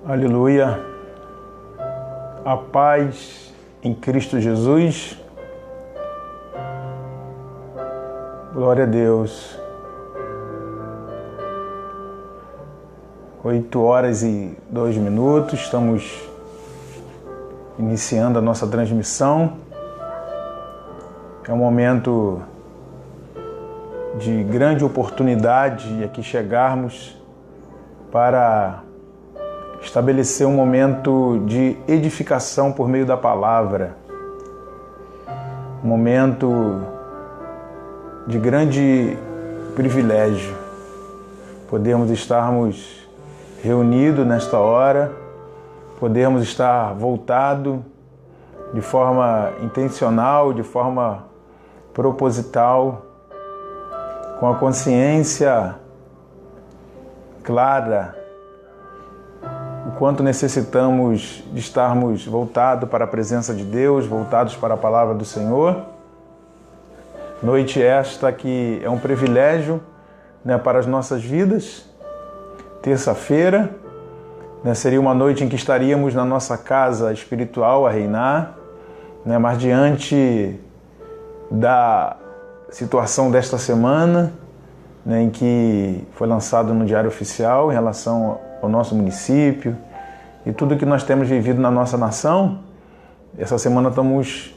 Aleluia, a paz em Cristo Jesus, glória a Deus. 8h02, estamos iniciando a nossa transmissão. É um momento de grande oportunidade aqui chegarmos para estabelecer um momento de edificação por meio da palavra, um momento de grande privilégio, podermos estarmos reunidos nesta hora, podermos estar voltados de forma intencional, de forma proposital, com a consciência clara, o quanto necessitamos de estarmos voltados para a presença de Deus, voltados para a palavra do Senhor. Noite esta que é um privilégio, para as nossas vidas. Terça-feira, seria uma noite em que estaríamos na nossa casa espiritual a reinar, mas diante da situação desta semana, em que foi lançado no Diário Oficial em relação ao nosso município e tudo que nós temos vivido na nossa nação, essa semana nós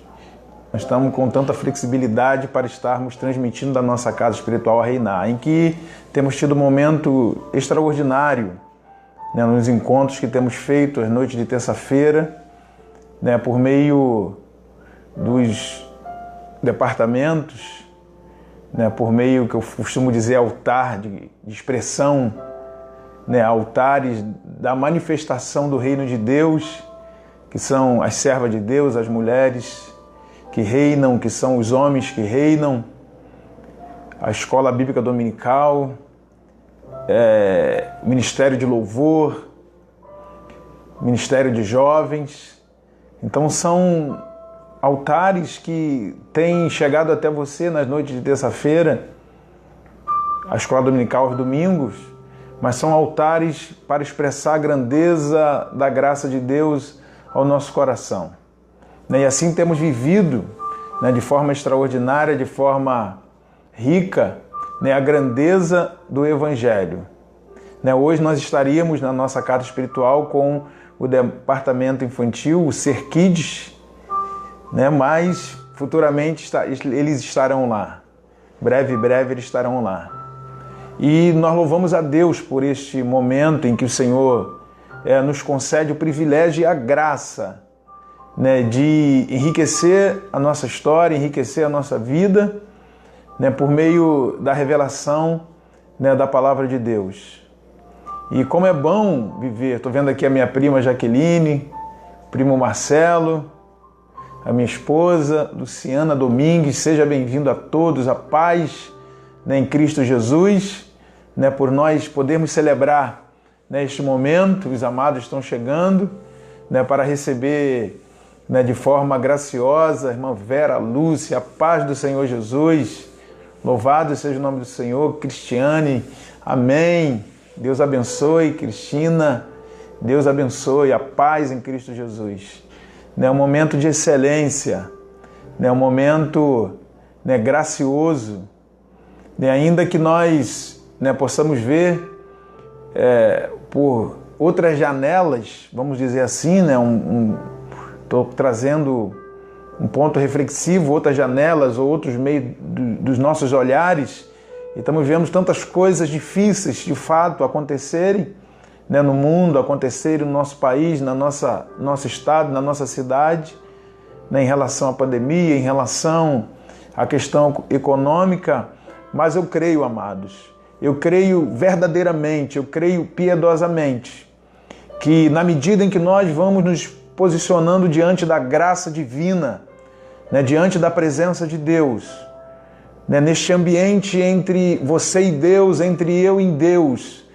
estamos com tanta flexibilidade para estarmos transmitindo da nossa casa espiritual a reinar, em que temos tido um momento extraordinário, nos encontros que temos feito às noites de terça-feira, por meio dos departamentos, por meio que eu costumo dizer altar de expressão, altares da manifestação do reino de Deus, que são as servas de Deus, as mulheres que reinam, que são os homens que reinam, a escola bíblica dominical, ministério de louvor, ministério de jovens. Então são altares que têm chegado até você nas noites de terça-feira, a escola dominical aos domingos, mas são altares para expressar a grandeza da graça de Deus ao nosso coração. E assim temos vivido, de forma extraordinária, de forma rica, a grandeza do Evangelho. Hoje nós estaríamos na nossa casa espiritual com o departamento infantil, o Ser Kids, mas futuramente eles estarão lá. Breve eles estarão lá. E nós louvamos a Deus por este momento em que o Senhor nos concede o privilégio e a graça, de enriquecer a nossa história, enriquecer a nossa vida, por meio da revelação, da palavra de Deus. E como é bom viver. Estou vendo aqui a minha prima Jaqueline, primo Marcelo, a minha esposa Luciana Domingues. Seja bem-vindo a todos, a paz, em Cristo Jesus, por nós podermos celebrar este momento. Os amados estão chegando para receber de forma graciosa a irmã Vera Lúcia, a paz do Senhor Jesus. Louvado seja o nome do Senhor. Cristiane, amém. Deus abençoe. Cristina, Deus abençoe. A paz em Cristo Jesus. Um momento de excelência, um momento gracioso, ainda que nós possamos ver por outras janelas, vamos dizer assim, estou trazendo um ponto reflexivo, outras janelas ou outros meios dos nossos olhares, e estamos vendo tantas coisas difíceis de fato acontecerem, no mundo, acontecerem no nosso país, nosso estado, na nossa cidade, em relação à pandemia, em relação à questão econômica. Mas eu creio, amados, eu creio verdadeiramente, eu creio piedosamente, que na medida em que nós vamos nos posicionando diante da graça divina, diante da presença de Deus, neste ambiente entre você e Deus, entre eu e Deus,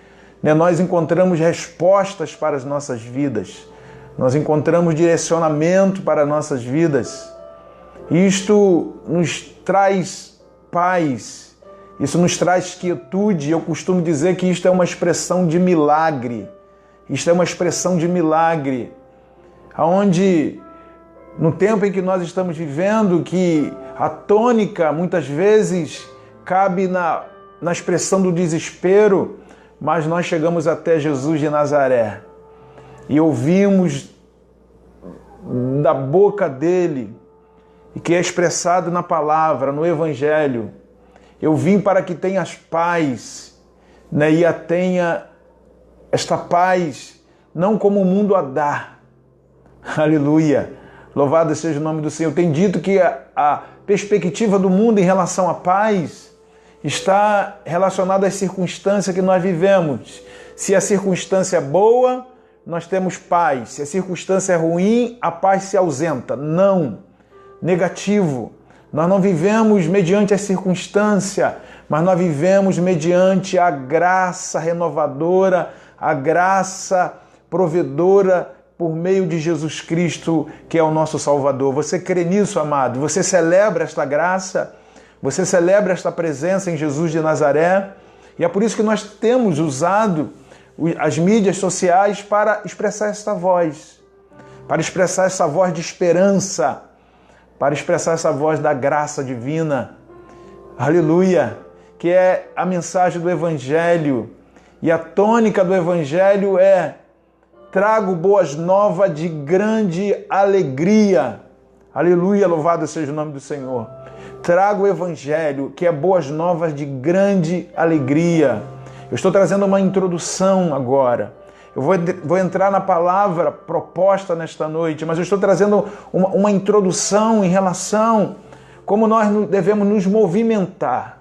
nós encontramos respostas para as nossas vidas, nós encontramos direcionamento para as nossas vidas. Isto nos traz paz, isso nos traz quietude. Eu costumo dizer que isto é uma expressão de milagre, Isto é uma expressão de milagre, aonde no tempo em que nós estamos vivendo, que a tônica muitas vezes cabe na expressão do desespero, mas nós chegamos até Jesus de Nazaré e ouvimos da boca dele, e que é expressado na palavra, no Evangelho: eu vim para que tenhas paz, né? E a tenha esta paz, não como o mundo a dá. Aleluia! Louvado seja o nome do Senhor. Tem dito que a perspectiva do mundo em relação à paz está relacionada às circunstâncias que nós vivemos. Se a circunstância é boa, nós temos paz. Se a circunstância é ruim, a paz se ausenta. Não. Negativo. Nós não vivemos mediante a circunstância, mas nós vivemos mediante a graça renovadora, a graça provedora por meio de Jesus Cristo, que é o nosso Salvador. Você crê nisso, amado? Você celebra esta graça? Você celebra esta presença em Jesus de Nazaré? E é por isso que nós temos usado as mídias sociais para expressar esta voz, para expressar essa voz de esperança, para expressar essa voz da graça divina. Aleluia! Que é a mensagem do Evangelho. E a tônica do Evangelho é: trago boas novas de grande alegria. Aleluia, louvado seja o nome do Senhor. Trago o Evangelho, que é boas novas de grande alegria. Eu estou trazendo uma introdução agora. Eu vou entrar na palavra proposta nesta noite, mas eu estou trazendo uma introdução em relação como nós devemos nos movimentar,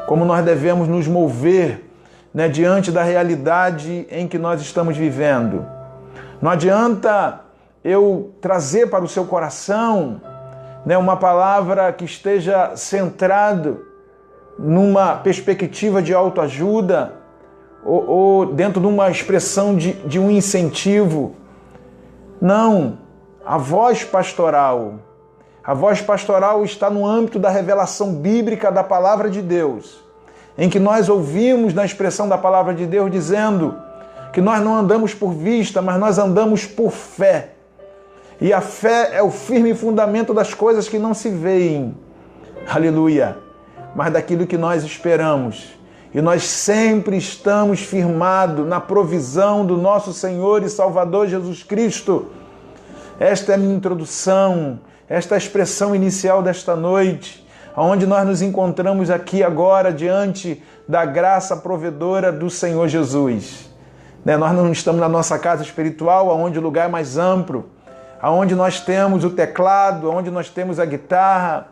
como nós devemos nos mover, né, diante da realidade em que nós estamos vivendo. Não adianta eu trazer para o seu coração, né, uma palavra que esteja centrado numa perspectiva de autoajuda ou dentro de uma expressão de um incentivo. Não, a voz pastoral está no âmbito da revelação bíblica da palavra de Deus, em que nós ouvimos na expressão da palavra de Deus dizendo que nós não andamos por vista, mas nós andamos por fé. E a fé é o firme fundamento das coisas que não se veem. Aleluia! Mas daquilo que nós esperamos. E nós sempre estamos firmados na provisão do nosso Senhor e Salvador Jesus Cristo. Esta é a minha introdução, esta é a expressão inicial desta noite, onde nós nos encontramos aqui agora diante da graça provedora do Senhor Jesus. Nós não estamos na nossa casa espiritual, onde o lugar é mais amplo, onde nós temos o teclado, onde nós temos a guitarra,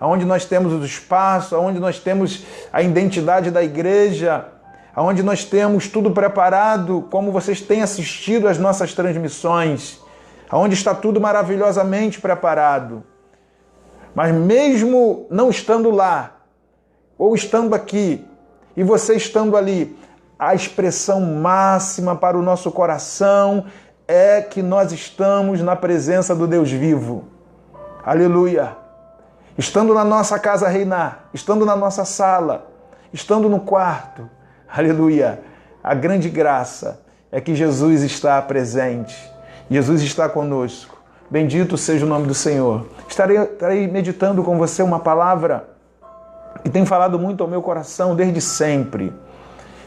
onde nós temos o espaço, onde nós temos a identidade da igreja, onde nós temos tudo preparado, como vocês têm assistido às nossas transmissões, onde está tudo maravilhosamente preparado. Mas mesmo não estando lá, ou estando aqui, e você estando ali, a expressão máxima para o nosso coração é que nós estamos na presença do Deus vivo. Aleluia! Estando na nossa casa a reinar, estando na nossa sala, estando no quarto, aleluia! A grande graça é que Jesus está presente, Jesus está conosco. Bendito seja o nome do Senhor. Estarei meditando com você uma palavra que tem falado muito ao meu coração desde sempre.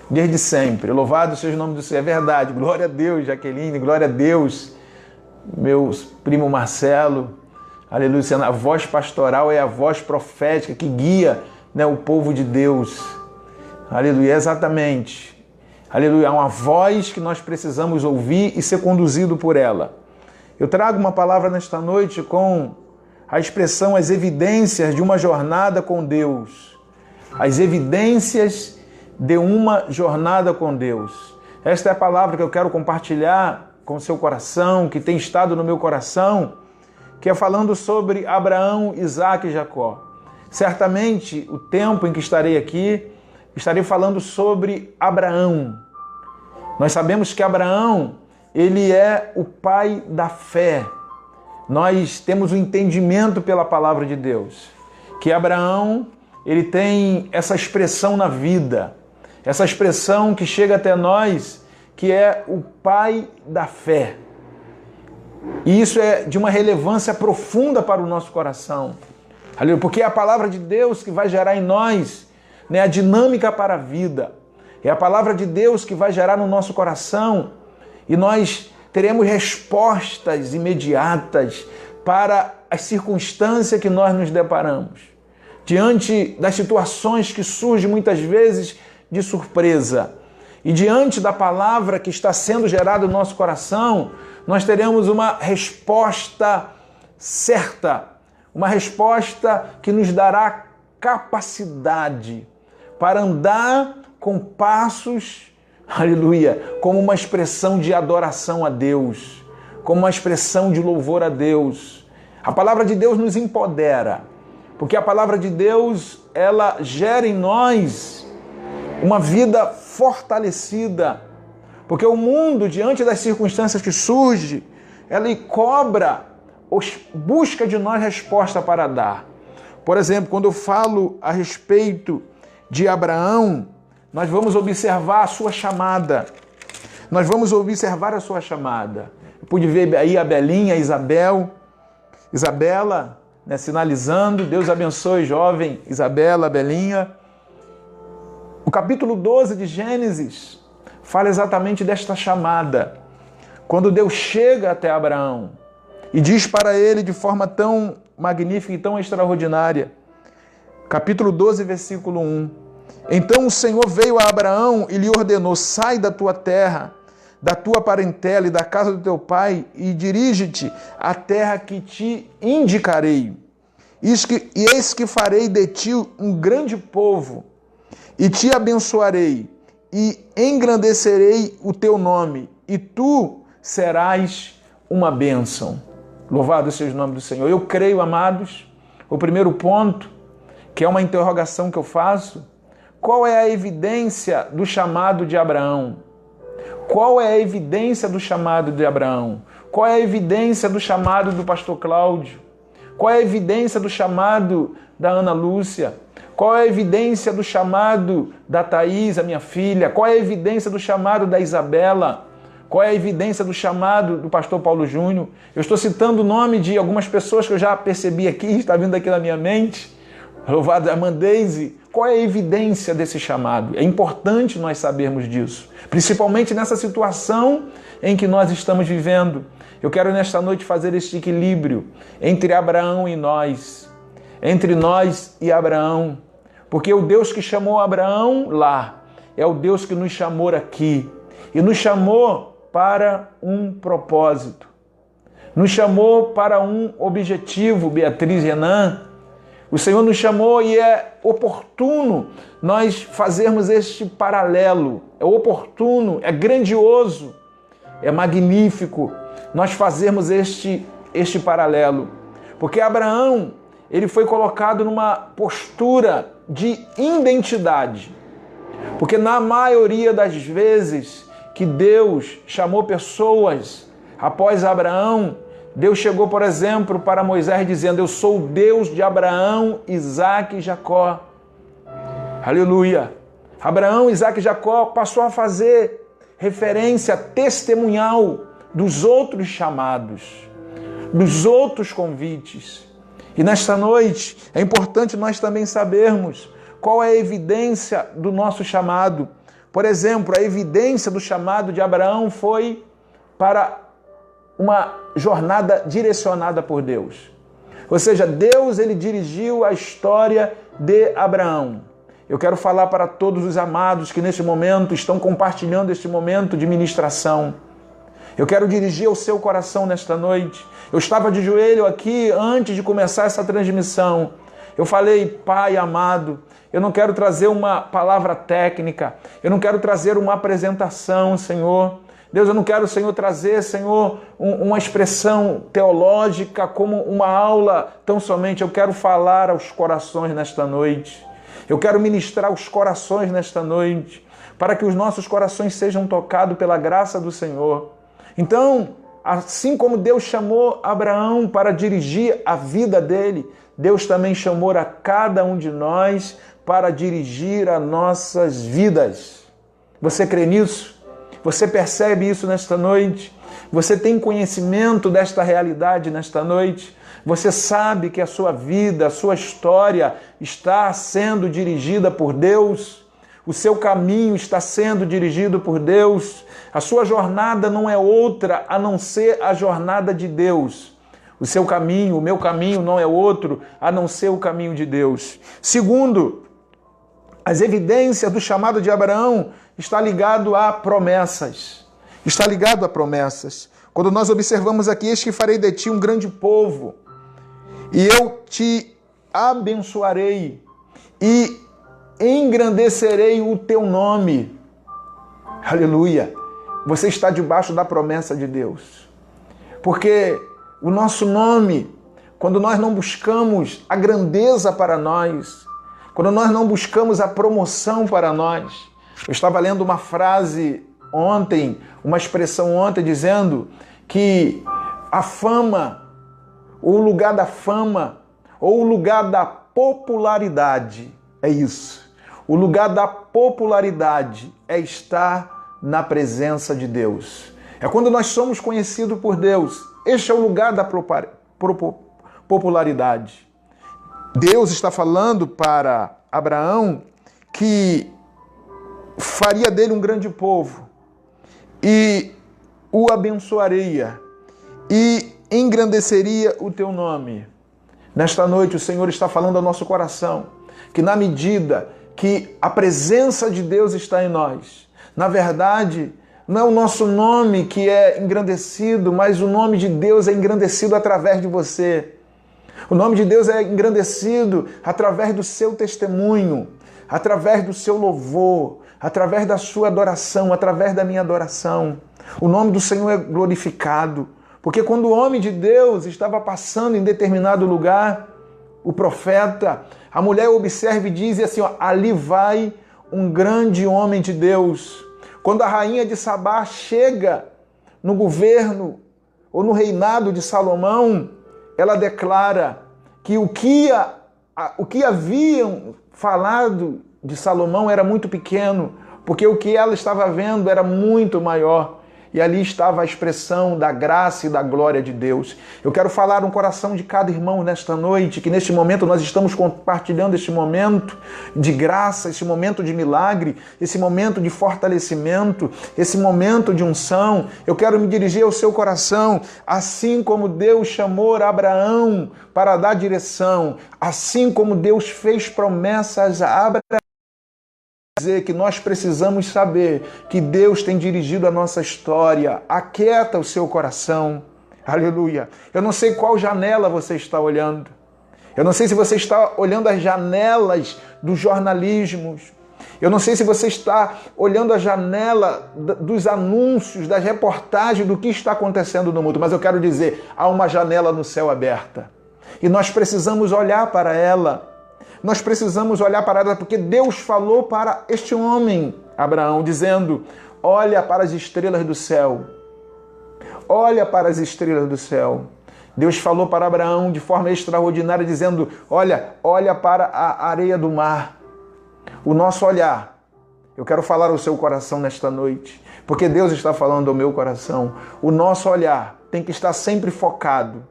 Desde sempre. Louvado seja o nome do Senhor. É verdade. Glória a Deus, Jaqueline. Glória a Deus, meu primo Marcelo. Aleluia. A voz pastoral é a voz profética que guia, né, o povo de Deus. Aleluia. Exatamente. Aleluia. É uma voz que nós precisamos ouvir e ser conduzido por ela. Eu trago uma palavra nesta noite com a expressão as evidências de uma jornada com Deus. As evidências de uma jornada com Deus. Esta é a palavra que eu quero compartilhar com o seu coração, que tem estado no meu coração, que é falando sobre Abraão, Isaque e Jacó. Certamente, o tempo em que estarei aqui, estarei falando sobre Abraão. Nós sabemos que Abraão, ele é o pai da fé. Nós temos o entendimento pela palavra de Deus, que Abraão, ele tem essa expressão na vida, essa expressão que chega até nós, que é o pai da fé. E isso é de uma relevância profunda para o nosso coração. Porque é a palavra de Deus que vai gerar em nós, né, a dinâmica para a vida. É a palavra de Deus que vai gerar no nosso coração e nós teremos respostas imediatas para as circunstâncias que nós nos deparamos. Diante das situações que surgem muitas vezes de surpresa e diante da palavra que está sendo gerada no nosso coração, nós teremos uma resposta certa, uma resposta que nos dará capacidade para andar com passos, aleluia, como uma expressão de adoração a Deus, como uma expressão de louvor a Deus. A palavra de Deus nos empodera, porque a palavra de Deus, ela gera em nós uma vida fortalecida, porque o mundo, diante das circunstâncias que surgem, ela cobra, busca de nós resposta para dar. Por exemplo, quando eu falo a respeito de Abraão, nós vamos observar a sua chamada. Nós vamos observar a sua chamada. Eu pude ver aí a Belinha, a Isabela, né, sinalizando. Deus abençoe, jovem Isabela, Belinha. O capítulo 12 de Gênesis fala exatamente desta chamada. Quando Deus chega até Abraão e diz para ele de forma tão magnífica e tão extraordinária. Capítulo 12, versículo 1. Então o Senhor veio a Abraão e lhe ordenou: sai da tua terra, da tua parentela e da casa do teu pai e dirige-te à terra que te indicarei. E eis que farei de ti um grande povo e te abençoarei e engrandecerei o teu nome e tu serás uma bênção. Louvado seja o nome do Senhor. Eu creio, amados, o primeiro ponto, que é uma interrogação que eu faço: qual é a evidência do chamado de Abraão? Qual é a evidência do chamado de Abraão? Qual é a evidência do chamado do pastor Cláudio? Qual é a evidência do chamado da Ana Lúcia? Qual é a evidência do chamado da Thaís, a minha filha? Qual é a evidência do chamado da Isabela? Qual é a evidência do chamado do pastor Paulo Júnior? Eu estou citando o nome de algumas pessoas que eu já percebi aqui, está vindo aqui na minha mente. Louvado a Mandeise. Qual é a evidência desse chamado? É importante nós sabermos disso, principalmente nessa situação em que nós estamos vivendo. Eu quero nesta noite fazer este equilíbrio entre Abraão e nós, entre nós e Abraão, porque o Deus que chamou Abraão lá é o Deus que nos chamou aqui e nos chamou para um propósito, nos chamou para um objetivo. Beatriz Renan, o Senhor nos chamou e é oportuno nós fazermos este paralelo, é oportuno, é grandioso, é magnífico nós fazermos este paralelo, porque Abraão, ele foi colocado numa postura de identidade, porque na maioria das vezes que Deus chamou pessoas após Abraão, Deus chegou, por exemplo, para Moisés dizendo: eu sou o Deus de Abraão, Isaque e Jacó. Aleluia! Abraão, Isaque e Jacó passou a fazer referência testemunhal dos outros chamados, dos outros convites. E nesta noite é importante nós também sabermos qual é a evidência do nosso chamado. Por exemplo, a evidência do chamado de Abraão foi para uma jornada direcionada por Deus. Ou seja, Deus, ele dirigiu a história de Abraão. Eu quero falar para todos os amados que neste momento estão compartilhando este momento de ministração. Eu quero dirigir ao seu coração nesta noite. Eu estava de joelho aqui antes de começar essa transmissão. Eu falei: Pai amado, eu não quero trazer uma palavra técnica, eu não quero trazer uma apresentação, Senhor. Deus, eu não quero, Senhor, trazer, Senhor, uma expressão teológica como uma aula tão somente. Eu quero falar aos corações nesta noite. Eu quero ministrar aos corações nesta noite, para que os nossos corações sejam tocados pela graça do Senhor. Então, assim como Deus chamou Abraão para dirigir a vida dele, Deus também chamou a cada um de nós para dirigir as nossas vidas. Você crê nisso? Você percebe isso nesta noite? Você tem conhecimento desta realidade nesta noite? Você sabe que a sua vida, a sua história está sendo dirigida por Deus? O seu caminho está sendo dirigido por Deus? A sua jornada não é outra a não ser a jornada de Deus. O seu caminho, o meu caminho não é outro a não ser o caminho de Deus. Segundo, as evidências do chamado de Abraão está ligado a promessas. Está ligado a promessas. Quando nós observamos aqui, eis que farei de ti um grande povo, e eu te abençoarei, e engrandecerei o teu nome. Aleluia! Você está debaixo da promessa de Deus. Porque o nosso nome, quando nós não buscamos a grandeza para nós, quando nós não buscamos a promoção para nós. Eu estava lendo uma frase ontem, uma expressão ontem, dizendo que a fama, ou o lugar da fama, ou o lugar da popularidade, é isso. O lugar da popularidade é estar na presença de Deus. É quando nós somos conhecidos por Deus. Este é o lugar da popularidade. Deus está falando para Abraão que faria dele um grande povo e o abençoaria e engrandeceria o teu nome. Nesta noite o Senhor está falando ao nosso coração que na medida que a presença de Deus está em nós, na verdade, não é o nosso nome que é engrandecido, mas o nome de Deus é engrandecido através de você. O nome de Deus é engrandecido através do seu testemunho, através do seu louvor, através da sua adoração, através da minha adoração. O nome do Senhor é glorificado, porque quando o homem de Deus estava passando em determinado lugar, o profeta, a mulher observa e diz assim, ó, ali vai um grande homem de Deus. Quando a rainha de Sabá chega no governo ou no reinado de Salomão, ela declara que o que haviam falado de Salomão era muito pequeno, porque o que ela estava vendo era muito maior. E ali estava a expressão da graça e da glória de Deus. Eu quero falar no coração de cada irmão nesta noite, que neste momento nós estamos compartilhando este momento de graça, esse momento de milagre, esse momento de fortalecimento, esse momento de unção. Eu quero me dirigir ao seu coração, assim como Deus chamou Abraão para dar direção, assim como Deus fez promessas a Abraão. Dizer que nós precisamos saber que Deus tem dirigido a nossa história. Aquieta o seu coração. Aleluia. Eu não sei qual janela você está olhando. Eu não sei se você está olhando as janelas dos jornalismos. Eu não sei se você está olhando a janela dos anúncios, das reportagens do que está acontecendo no mundo. Mas eu quero dizer, há uma janela no céu aberta. E nós precisamos olhar para ela. Nós precisamos olhar para ela porque Deus falou para este homem, Abraão, dizendo, olha para as estrelas do céu. Olha para as estrelas do céu. Deus falou para Abraão de forma extraordinária, dizendo, olha para a areia do mar. O nosso olhar, eu quero falar ao seu coração nesta noite, porque Deus está falando ao meu coração. O nosso olhar tem que estar sempre focado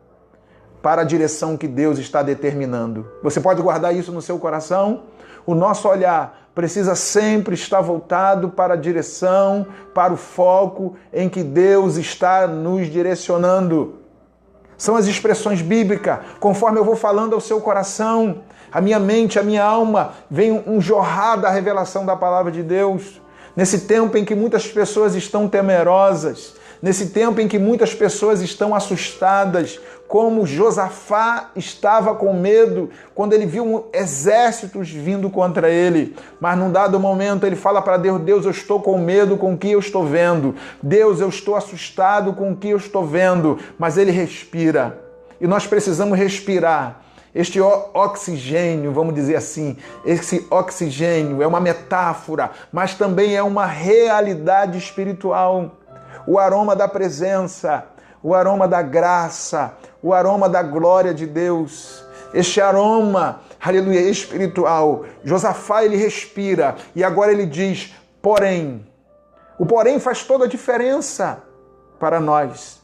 para a direção que Deus está determinando. Você pode guardar isso no seu coração? O nosso olhar precisa sempre estar voltado para a direção, para o foco em que Deus está nos direcionando. São as expressões bíblicas. Conforme eu vou falando ao seu coração, a minha mente, a minha alma, vem um jorrar da revelação da palavra de Deus. Nesse tempo em que muitas pessoas estão temerosas, nesse tempo em que muitas pessoas estão assustadas, como Josafá estava com medo quando ele viu exércitos vindo contra ele. Mas num dado momento ele fala para Deus, Deus, eu estou com medo com o que eu estou vendo. Deus, eu estou assustado com o que eu estou vendo. Mas ele respira. E nós precisamos respirar. Este oxigênio, vamos dizer assim, esse oxigênio é uma metáfora, mas também é uma realidade espiritual. O aroma da presença, o aroma da graça, o aroma da glória de Deus. Este aroma, aleluia, espiritual. Josafá, ele respira e agora ele diz, porém, O porém faz toda a diferença para nós.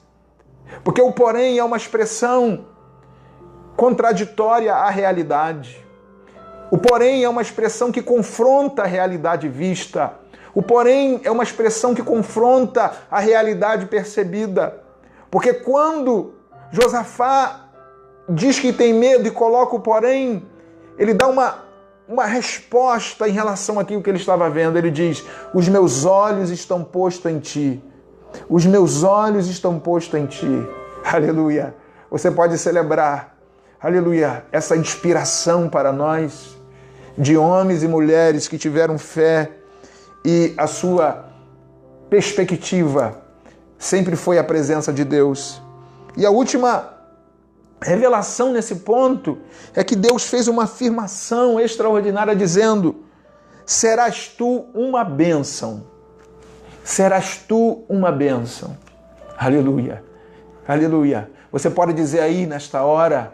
Porque o porém é uma expressão contraditória à realidade. O porém é uma expressão que confronta a realidade vista. O porém é uma expressão que confronta a realidade percebida. Porque quando Josafá diz que tem medo e coloca o porém, ele dá uma resposta em relação àquilo que ele estava vendo. Ele diz: os meus olhos estão postos em ti. Os meus olhos estão postos em ti. Aleluia. Você pode celebrar, aleluia, essa inspiração para nós, de homens e mulheres que tiveram fé e a sua perspectiva sempre foi a presença de Deus. E a última revelação nesse ponto é que Deus fez uma afirmação extraordinária dizendo: serás tu uma bênção. Serás tu uma bênção. Aleluia. Aleluia. Você pode dizer aí nesta hora: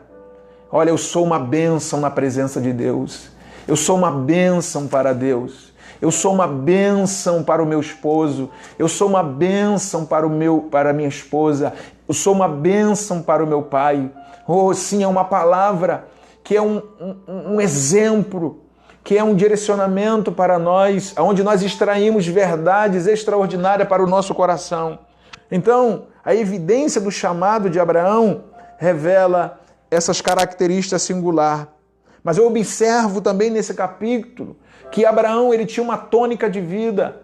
olha, eu sou uma bênção na presença de Deus. Eu sou uma bênção para Deus. Eu sou uma bênção para o meu esposo. Eu sou uma bênção para a minha esposa. Eu sou uma bênção para o meu pai. Oh, sim, é uma palavra que é um exemplo, que é um direcionamento para nós, onde nós extraímos verdades extraordinárias para o nosso coração. Então, a evidência do chamado de Abraão revela essas características singulares. Mas eu observo também nesse capítulo que Abraão ele tinha uma tônica de vida.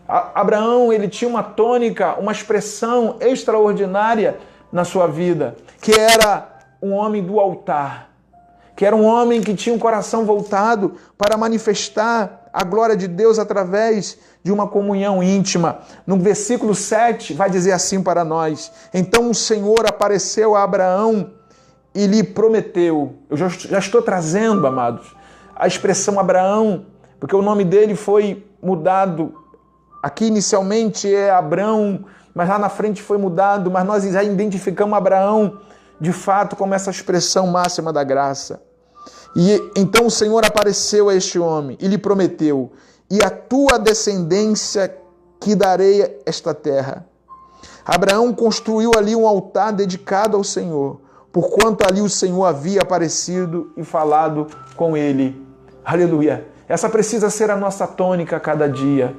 Abraão ele tinha uma tônica, uma expressão extraordinária na sua vida, que era um homem do altar, que era um homem que tinha um coração voltado para manifestar a glória de Deus através de uma comunhão íntima. No versículo 7 vai dizer assim para nós: então o Senhor apareceu a Abraão e lhe prometeu. Eu já estou trazendo, amados, a expressão Abraão, porque o nome dele foi mudado. Aqui inicialmente é Abrão, mas lá na frente foi mudado, mas nós já identificamos Abraão de fato como essa expressão máxima da graça. E então o Senhor apareceu a este homem e lhe prometeu: e a tua descendência que darei esta terra. Abraão construiu ali um altar dedicado ao Senhor, porquanto ali o Senhor havia aparecido e falado com ele. Aleluia. Essa precisa ser a nossa tônica a cada dia.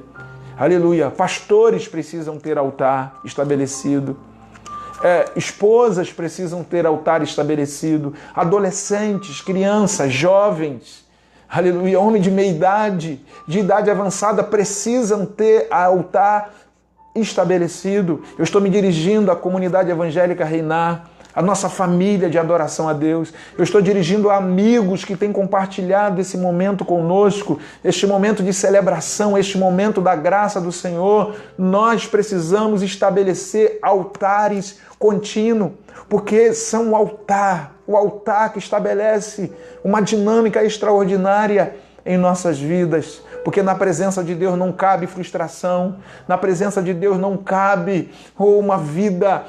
Aleluia. Pastores precisam ter altar estabelecido. Esposas precisam ter altar estabelecido. Adolescentes, crianças, jovens, aleluia, homem de meia idade, de idade avançada, precisam ter altar estabelecido. Eu estou me dirigindo à comunidade evangélica Reinar, a nossa família de adoração a Deus. Eu estou dirigindo a amigos que têm compartilhado esse momento conosco, este momento de celebração, este momento da graça do Senhor. Nós precisamos estabelecer altares contínuos, porque são o altar que estabelece uma dinâmica extraordinária em nossas vidas. Porque na presença de Deus não cabe frustração, na presença de Deus não cabe uma vida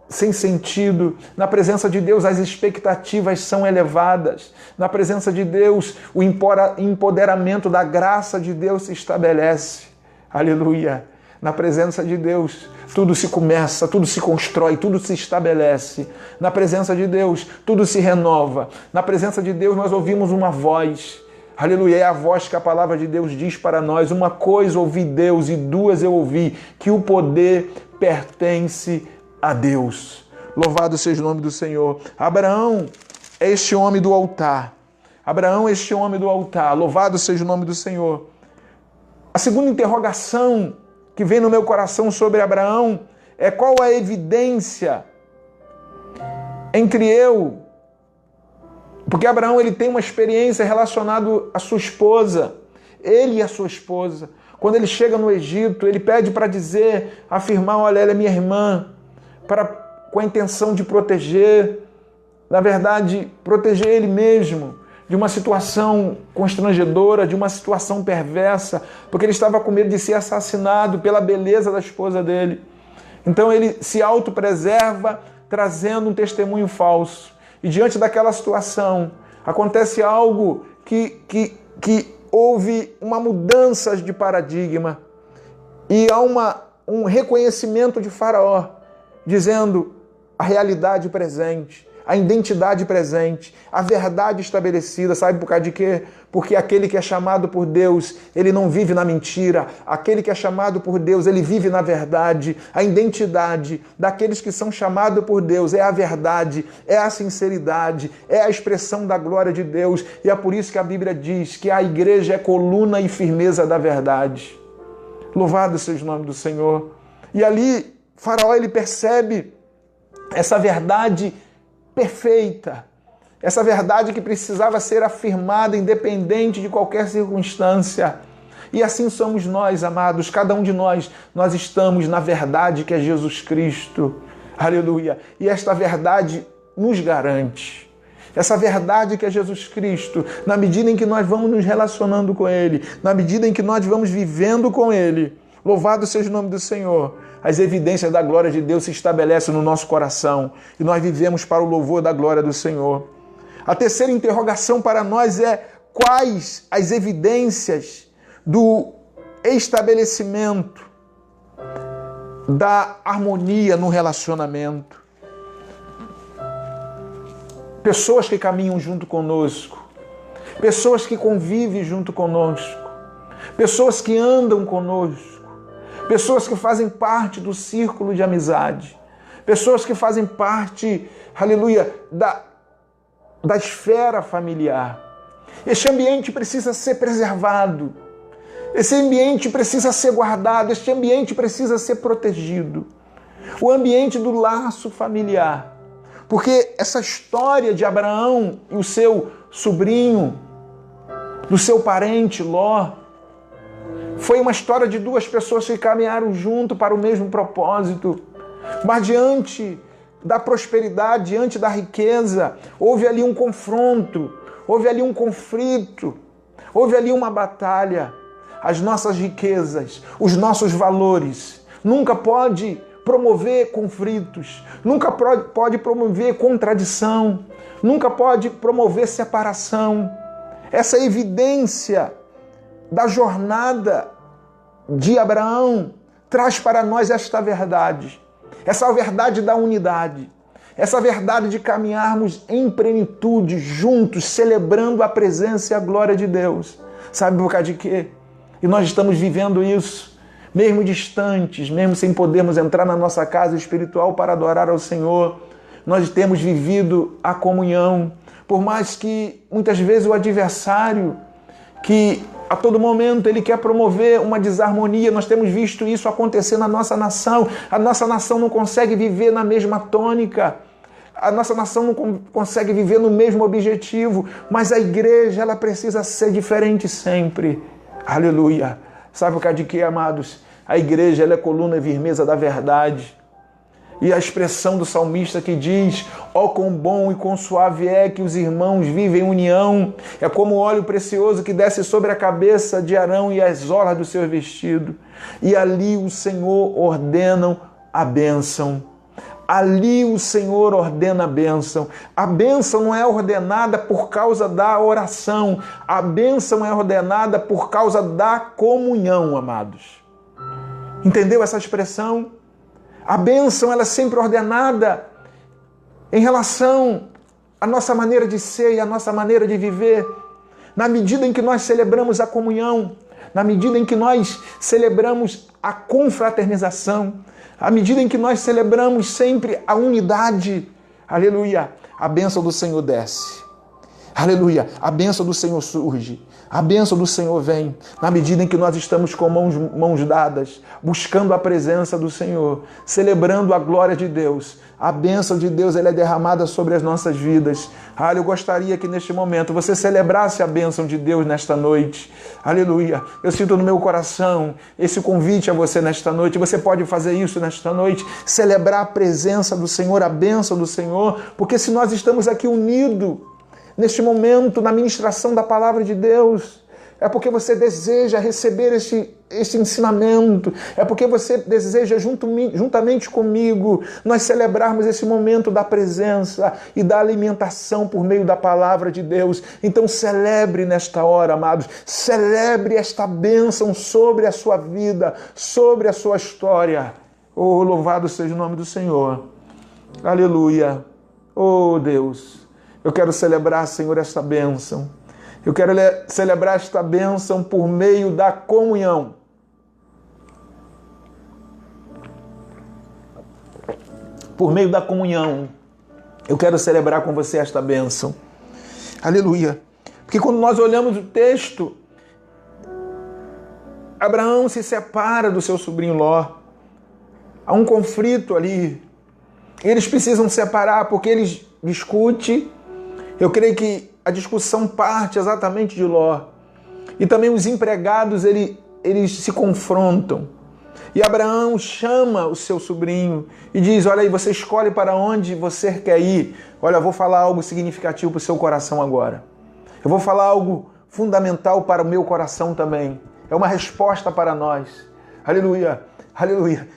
sem sentido. Na presença de Deus as expectativas são elevadas. Na presença de Deus o empoderamento da graça de Deus se estabelece. Aleluia. Na presença de Deus tudo se começa, tudo se constrói, tudo se estabelece. Na presença de Deus tudo se renova. Na presença de Deus nós ouvimos uma voz. Aleluia, é a voz que a palavra de Deus diz para nós: uma coisa ouvi Deus e duas eu ouvi, que o poder pertence a Deus. Louvado seja o nome do Senhor. Abraão é este homem do altar. Abraão é este homem do altar. Louvado seja o nome do Senhor. A segunda interrogação que vem no meu coração sobre Abraão é: qual a evidência entre eu? Porque Abraão ele tem uma experiência relacionada à sua esposa. Ele e a sua esposa. Quando ele chega no Egito, ele pede para afirmar: olha, ela é minha irmã, com a intenção de proteger, na verdade, proteger ele mesmo de uma situação constrangedora, de uma situação perversa, porque ele estava com medo de ser assassinado pela beleza da esposa dele. Então ele se autopreserva, trazendo um testemunho falso. E diante daquela situação, acontece algo que houve uma mudança de paradigma. E há um reconhecimento de Faraó, dizendo a realidade presente, a identidade presente, a verdade estabelecida. Sabe por causa de quê? Porque aquele que é chamado por Deus, ele não vive na mentira. Aquele que é chamado por Deus, ele vive na verdade. A identidade daqueles que são chamados por Deus é a verdade, é a sinceridade, é a expressão da glória de Deus. E é por isso que a Bíblia diz que a igreja é coluna e firmeza da verdade. Louvado seja o nome do Senhor. E ali, Faraó, ele percebe essa verdade perfeita, essa verdade que precisava ser afirmada independente de qualquer circunstância. E assim somos nós, amados, cada um de nós estamos na verdade que é Jesus Cristo. Aleluia! E esta verdade nos garante. Essa verdade que é Jesus Cristo, na medida em que nós vamos nos relacionando com Ele, na medida em que nós vamos vivendo com Ele, louvado seja o nome do Senhor, as evidências da glória de Deus se estabelecem no nosso coração e nós vivemos para o louvor da glória do Senhor. A terceira interrogação para nós é: quais as evidências do estabelecimento da harmonia no relacionamento? Pessoas que caminham junto conosco, pessoas que convivem junto conosco, pessoas que andam conosco, pessoas que fazem parte do círculo de amizade, pessoas que fazem parte, aleluia, da esfera familiar. Este ambiente precisa ser preservado, esse ambiente precisa ser guardado, este ambiente precisa ser protegido. O ambiente do laço familiar. Porque essa história de Abraão e o seu sobrinho, do seu parente Ló, foi uma história de duas pessoas que caminharam junto para o mesmo propósito. Mas diante da prosperidade, diante da riqueza, houve ali um confronto, houve ali um conflito, houve ali uma batalha. As nossas riquezas, os nossos valores, nunca pode promover conflitos, nunca pode promover contradição, nunca pode promover separação. Essa evidência da jornada de Abraão traz para nós esta verdade, essa verdade da unidade, essa verdade de caminharmos em plenitude, juntos, celebrando a presença e a glória de Deus. Sabe por causa de quê? E nós estamos vivendo isso, mesmo distantes, mesmo sem podermos entrar na nossa casa espiritual para adorar ao Senhor. Nós temos vivido a comunhão, por mais que muitas vezes o adversário, que a todo momento ele quer promover uma desarmonia, nós temos visto isso acontecer na nossa nação. A nossa nação não consegue viver na mesma tônica, a nossa nação não consegue viver no mesmo objetivo, mas a igreja ela precisa ser diferente sempre. Aleluia! Sabe por causa de quê, amados? A igreja ela é coluna e firmeza da verdade. E a expressão do salmista que diz: ó, quão bom e quão suave é que os irmãos vivem em união. É como o óleo precioso que desce sobre a cabeça de Arão e as orlas do seu vestido. E ali o Senhor ordena a bênção. Ali o Senhor ordena a bênção. A bênção não é ordenada por causa da oração. A bênção é ordenada por causa da comunhão, amados. Entendeu essa expressão? A bênção ela é sempre ordenada em relação à nossa maneira de ser e à nossa maneira de viver. Na medida em que nós celebramos a comunhão, na medida em que nós celebramos a confraternização, à medida em que nós celebramos sempre a unidade, aleluia, a bênção do Senhor desce. Aleluia, a bênção do Senhor surge, a bênção do Senhor vem, na medida em que nós estamos com mãos dadas, buscando a presença do Senhor, celebrando a glória de Deus. A bênção de Deus ela é derramada sobre as nossas vidas. Eu gostaria que neste momento você celebrasse a bênção de Deus nesta noite. Aleluia. Eu sinto no meu coração esse convite a você nesta noite. Você pode fazer isso nesta noite, celebrar a presença do Senhor, a bênção do Senhor, porque se nós estamos aqui unidos, neste momento, na ministração da palavra de Deus, É porque você deseja receber esse ensinamento. É porque você deseja, juntamente comigo, nós celebrarmos esse momento da presença e da alimentação por meio da palavra de Deus. Então celebre nesta hora, amados. Celebre esta bênção sobre a sua vida, sobre a sua história. Oh, louvado seja o nome do Senhor. Aleluia. Oh, Deus. Eu quero celebrar, Senhor, esta bênção. Eu quero celebrar esta bênção por meio da comunhão. Por meio da comunhão. Eu quero celebrar com você esta bênção. Aleluia. Porque quando nós olhamos o texto, Abraão se separa do seu sobrinho Ló. Há um conflito ali. Eles precisam separar porque eles discutem. Eu creio que a discussão parte exatamente de Ló. E também os empregados, eles se confrontam. E Abraão chama o seu sobrinho e diz, olha aí, você escolhe para onde você quer ir. Olha, eu vou falar algo significativo para o seu coração agora. Eu vou falar algo fundamental para o meu coração também. É uma resposta para nós. Aleluia, aleluia.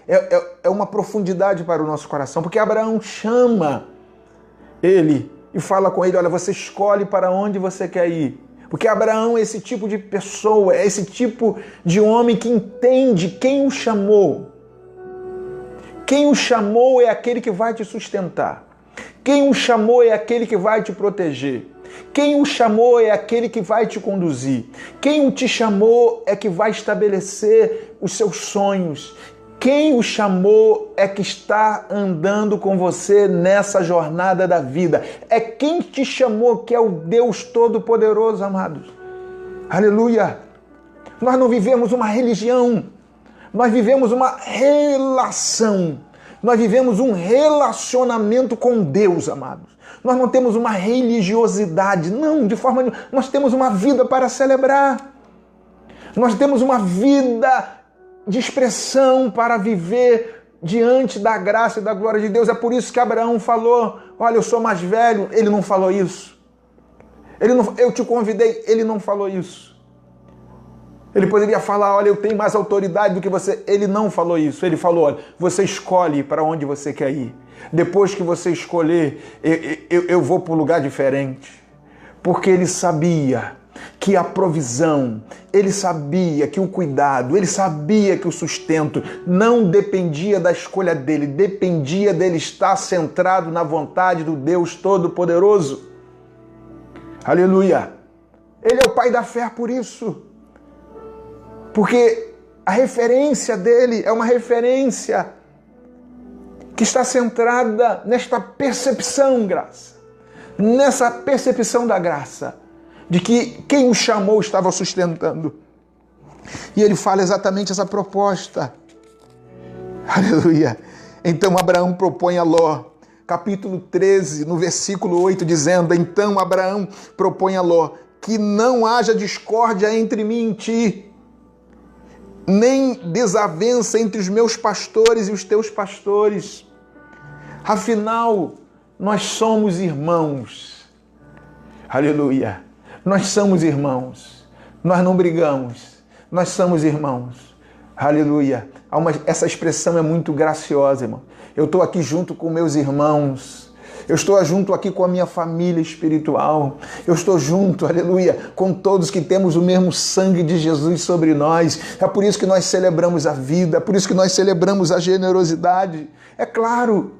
É uma profundidade para o nosso coração, porque Abraão chama ele e fala com ele, olha, você escolhe para onde você quer ir. Porque Abraão é esse tipo de pessoa, é esse tipo de homem que entende quem o chamou. Quem o chamou é aquele que vai te sustentar. Quem o chamou é aquele que vai te proteger. Quem o chamou é aquele que vai te conduzir. Quem o te chamou é que vai estabelecer os seus sonhos. Quem o chamou é que está andando com você nessa jornada da vida. É quem te chamou que é o Deus Todo-Poderoso, amados. Aleluia! Nós não vivemos uma religião, nós vivemos uma relação. Nós vivemos um relacionamento com Deus, amados. Nós não temos uma religiosidade, não, de forma nenhuma. Nós temos uma vida para celebrar. Nós temos uma vida de expressão para viver diante da graça e da glória de Deus. É por isso que Abraão falou, olha, eu sou mais velho. Ele não falou isso. Eu te convidei, ele não falou isso. Ele poderia falar, olha, eu tenho mais autoridade do que você. Ele não falou isso. Ele falou, olha, você escolhe para onde você quer ir. Depois que você escolher, eu vou para um lugar diferente. Porque ele sabia que a provisão, ele sabia que o cuidado, ele sabia que o sustento não dependia da escolha dele, dependia dele estar centrado na vontade do Deus Todo-Poderoso. Aleluia! Ele é o pai da fé por isso. Porque a referência dele é uma referência que está centrada nesta percepção, graça. Nessa percepção da graça. De que quem o chamou estava sustentando. E ele fala exatamente essa proposta. Aleluia. Então Abraão propõe a Ló. Capítulo 13, no versículo 8, dizendo, então Abraão propõe a Ló, que não haja discórdia entre mim e ti, nem desavença entre os meus pastores e os teus pastores. Afinal, nós somos irmãos. Aleluia. Nós somos irmãos. Nós não brigamos. Nós somos irmãos. Aleluia. Essa expressão é muito graciosa, irmão. Eu estou aqui junto com meus irmãos. Eu estou junto aqui com a minha família espiritual. Eu estou junto, aleluia, com todos que temos o mesmo sangue de Jesus sobre nós. É por isso que nós celebramos a vida, é por isso que nós celebramos a generosidade. É claro,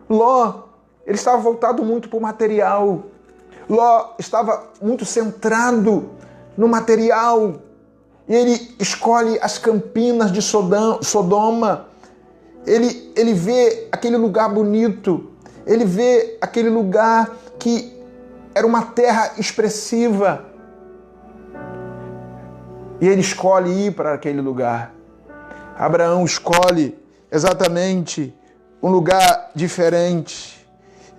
Ló, ele estava voltado muito para o material. Ló estava muito centrado no material. E ele escolhe as campinas de Sodoma. Ele vê aquele lugar bonito. Ele vê aquele lugar que era uma terra expressiva. E ele escolhe ir para aquele lugar. Abraão escolhe exatamente um lugar diferente.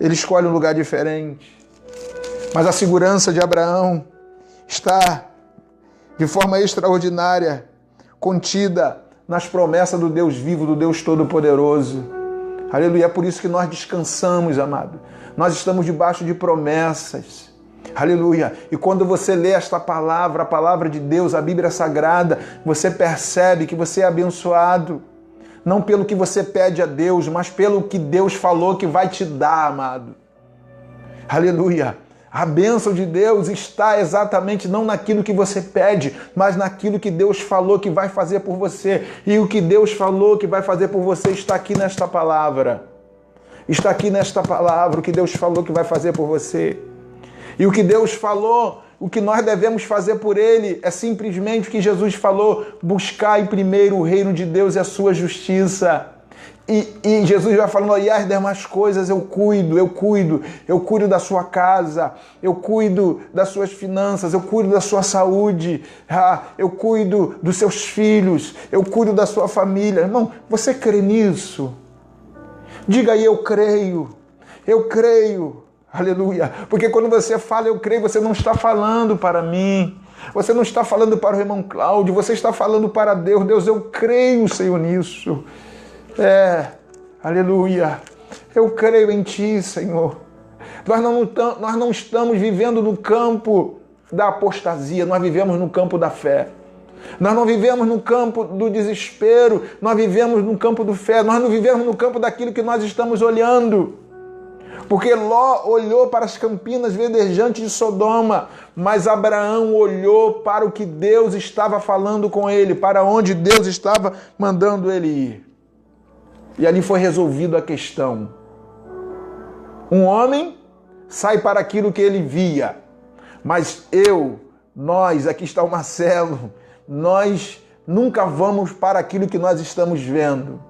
Ele escolhe um lugar diferente. Mas a segurança de Abraão está de forma extraordinária, contida nas promessas do Deus vivo, do Deus Todo-Poderoso. Aleluia, é por isso que nós descansamos, amado. Nós estamos debaixo de promessas. Aleluia. E quando você lê esta palavra, a palavra de Deus, a Bíblia Sagrada, você percebe que você é abençoado. Não pelo que você pede a Deus, mas pelo que Deus falou que vai te dar, amado. Aleluia. A bênção de Deus está exatamente não naquilo que você pede, mas naquilo que Deus falou que vai fazer por você. E o que Deus falou que vai fazer por você está aqui nesta palavra. Está aqui nesta palavra o que Deus falou que vai fazer por você. E o que Deus falou, o que nós devemos fazer por Ele é simplesmente o que Jesus falou: buscai primeiro o reino de Deus e a sua justiça. E Jesus vai falando: e as demais coisas eu cuido da sua casa, eu cuido das suas finanças, eu cuido da sua saúde, eu cuido dos seus filhos, eu cuido da sua família. Irmão, você crê nisso? Diga aí: eu creio. Aleluia. Porque quando você fala eu creio, você não está falando para mim. Você não está falando para o irmão Cláudio. Você está falando para Deus. Deus, eu creio, Senhor, nisso. Aleluia. Eu creio em Ti, Senhor. Nós não estamos vivendo no campo da apostasia. Nós vivemos no campo da fé. Nós não vivemos no campo do desespero. Nós vivemos no campo do fé. Nós não vivemos no campo daquilo que nós estamos olhando. Porque Ló olhou para as campinas verdejantes de Sodoma, mas Abraão olhou para o que Deus estava falando com ele, para onde Deus estava mandando ele ir. E ali foi resolvida a questão. Um homem sai para aquilo que ele via, mas nós, aqui está o Marcelo, nós nunca vamos para aquilo que nós estamos vendo.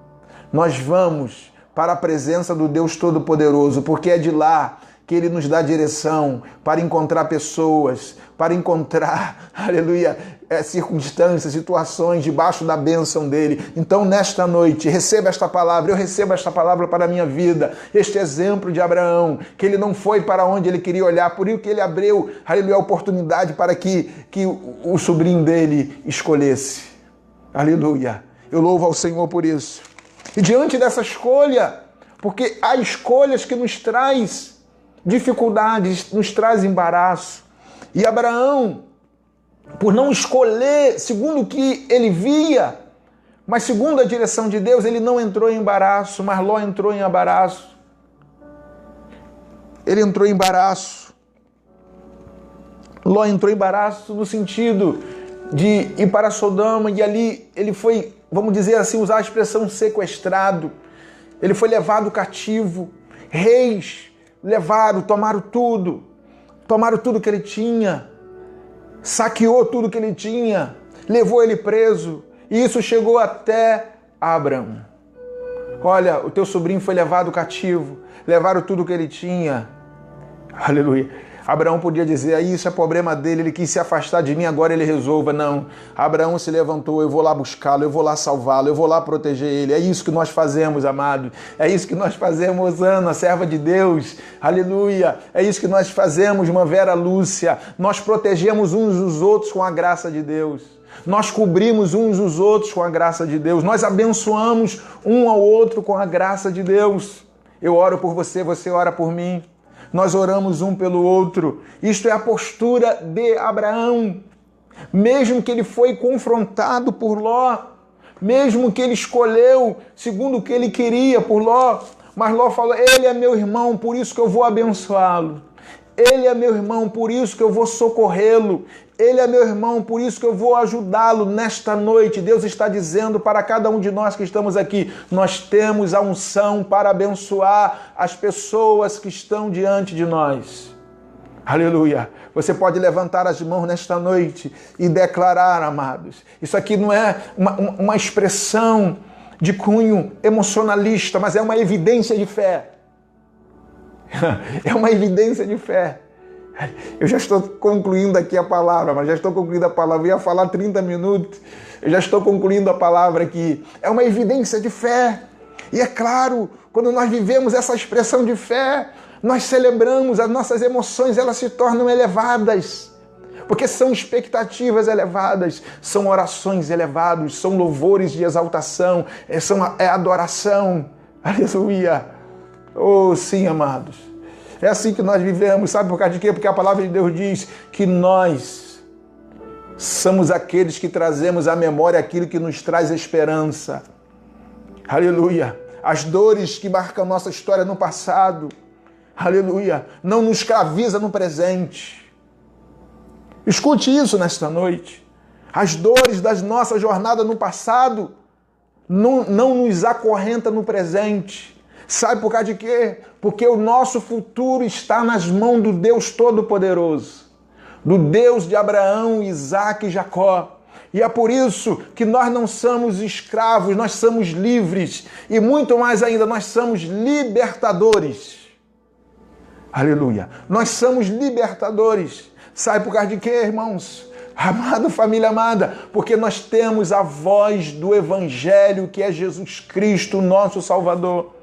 Nós vamos para a presença do Deus Todo-Poderoso, porque é de lá que Ele nos dá direção para encontrar pessoas, para encontrar, aleluia, circunstâncias, situações debaixo da bênção dEle. Então, nesta noite, receba esta palavra, eu recebo esta palavra para a minha vida, este exemplo de Abraão, que ele não foi para onde ele queria olhar, por isso que ele abriu, aleluia, a oportunidade para que o sobrinho dele escolhesse. Aleluia. Eu louvo ao Senhor por isso. E diante dessa escolha, porque há escolhas que nos traz dificuldades, nos traz embaraço. E Abraão, por não escolher segundo o que ele via, mas segundo a direção de Deus, ele não entrou em embaraço, mas Ló entrou em embaraço. Ele entrou em embaraço. Ló entrou em embaraço no sentido de ir para Sodoma, e ali ele foi, vamos dizer assim, usar a expressão sequestrado. Ele foi levado cativo. Reis levaram, tomaram tudo que ele tinha, saqueou tudo que ele tinha, levou ele preso, e isso chegou até Abraão. Olha, o teu sobrinho foi levado cativo, levaram tudo que ele tinha. Aleluia. Abraão podia dizer: isso é problema dele, ele quis se afastar de mim, agora ele resolva. Não, Abraão se levantou: eu vou lá buscá-lo, eu vou lá salvá-lo, eu vou lá proteger ele. É isso que nós fazemos, amado. É isso que nós fazemos, Ana, serva de Deus. Aleluia. É isso que nós fazemos, irmã Vera Lúcia. Nós protegemos uns os outros com a graça de Deus. Nós cobrimos uns os outros com a graça de Deus. Nós abençoamos um ao outro com a graça de Deus. Eu oro por você, você ora por mim. Nós oramos um pelo outro. Isto é a postura de Abraão. Mesmo que ele foi confrontado por Ló, mesmo que ele escolheu segundo o que ele queria por Ló, mas Ló falou: ele é meu irmão, por isso que eu vou abençoá-lo. Ele é meu irmão, por isso que eu vou socorrê-lo. Ele é meu irmão, por isso que eu vou ajudá-lo nesta noite. Deus está dizendo para cada um de nós que estamos aqui: nós temos a unção para abençoar as pessoas que estão diante de nós. Aleluia. Você pode levantar as mãos nesta noite e declarar, amados. Isso aqui não é uma expressão de cunho emocionalista, mas é uma evidência de fé. É uma evidência de fé. Eu já estou concluindo aqui a palavra, mas já estou concluindo a palavra. Eu ia falar 30 minutos, eu já estou concluindo a palavra aqui. É uma evidência de fé. E é claro, quando nós vivemos essa expressão de fé, nós celebramos, as nossas emoções, elas se tornam elevadas. Porque são expectativas elevadas, são orações elevadas, são louvores de exaltação, é adoração. Aleluia. Oh, sim, amados. É assim que nós vivemos, sabe por causa de quê? Porque a palavra de Deus diz que nós somos aqueles que trazemos à memória aquilo que nos traz esperança. Aleluia. As dores que marcam nossa história no passado, aleluia, não nos escraviza no presente. Escute isso nesta noite. As dores da nossa jornada no passado não nos acorrenta no presente. Sabe por causa de quê? Porque o nosso futuro está nas mãos do Deus Todo-Poderoso, do Deus de Abraão, Isaque e Jacó. E é por isso que nós não somos escravos, nós somos livres. E muito mais ainda, nós somos libertadores. Aleluia. Nós somos libertadores. Sabe por causa de quê, irmãos? Amada família amada, porque nós temos a voz do Evangelho, que é Jesus Cristo, nosso Salvador.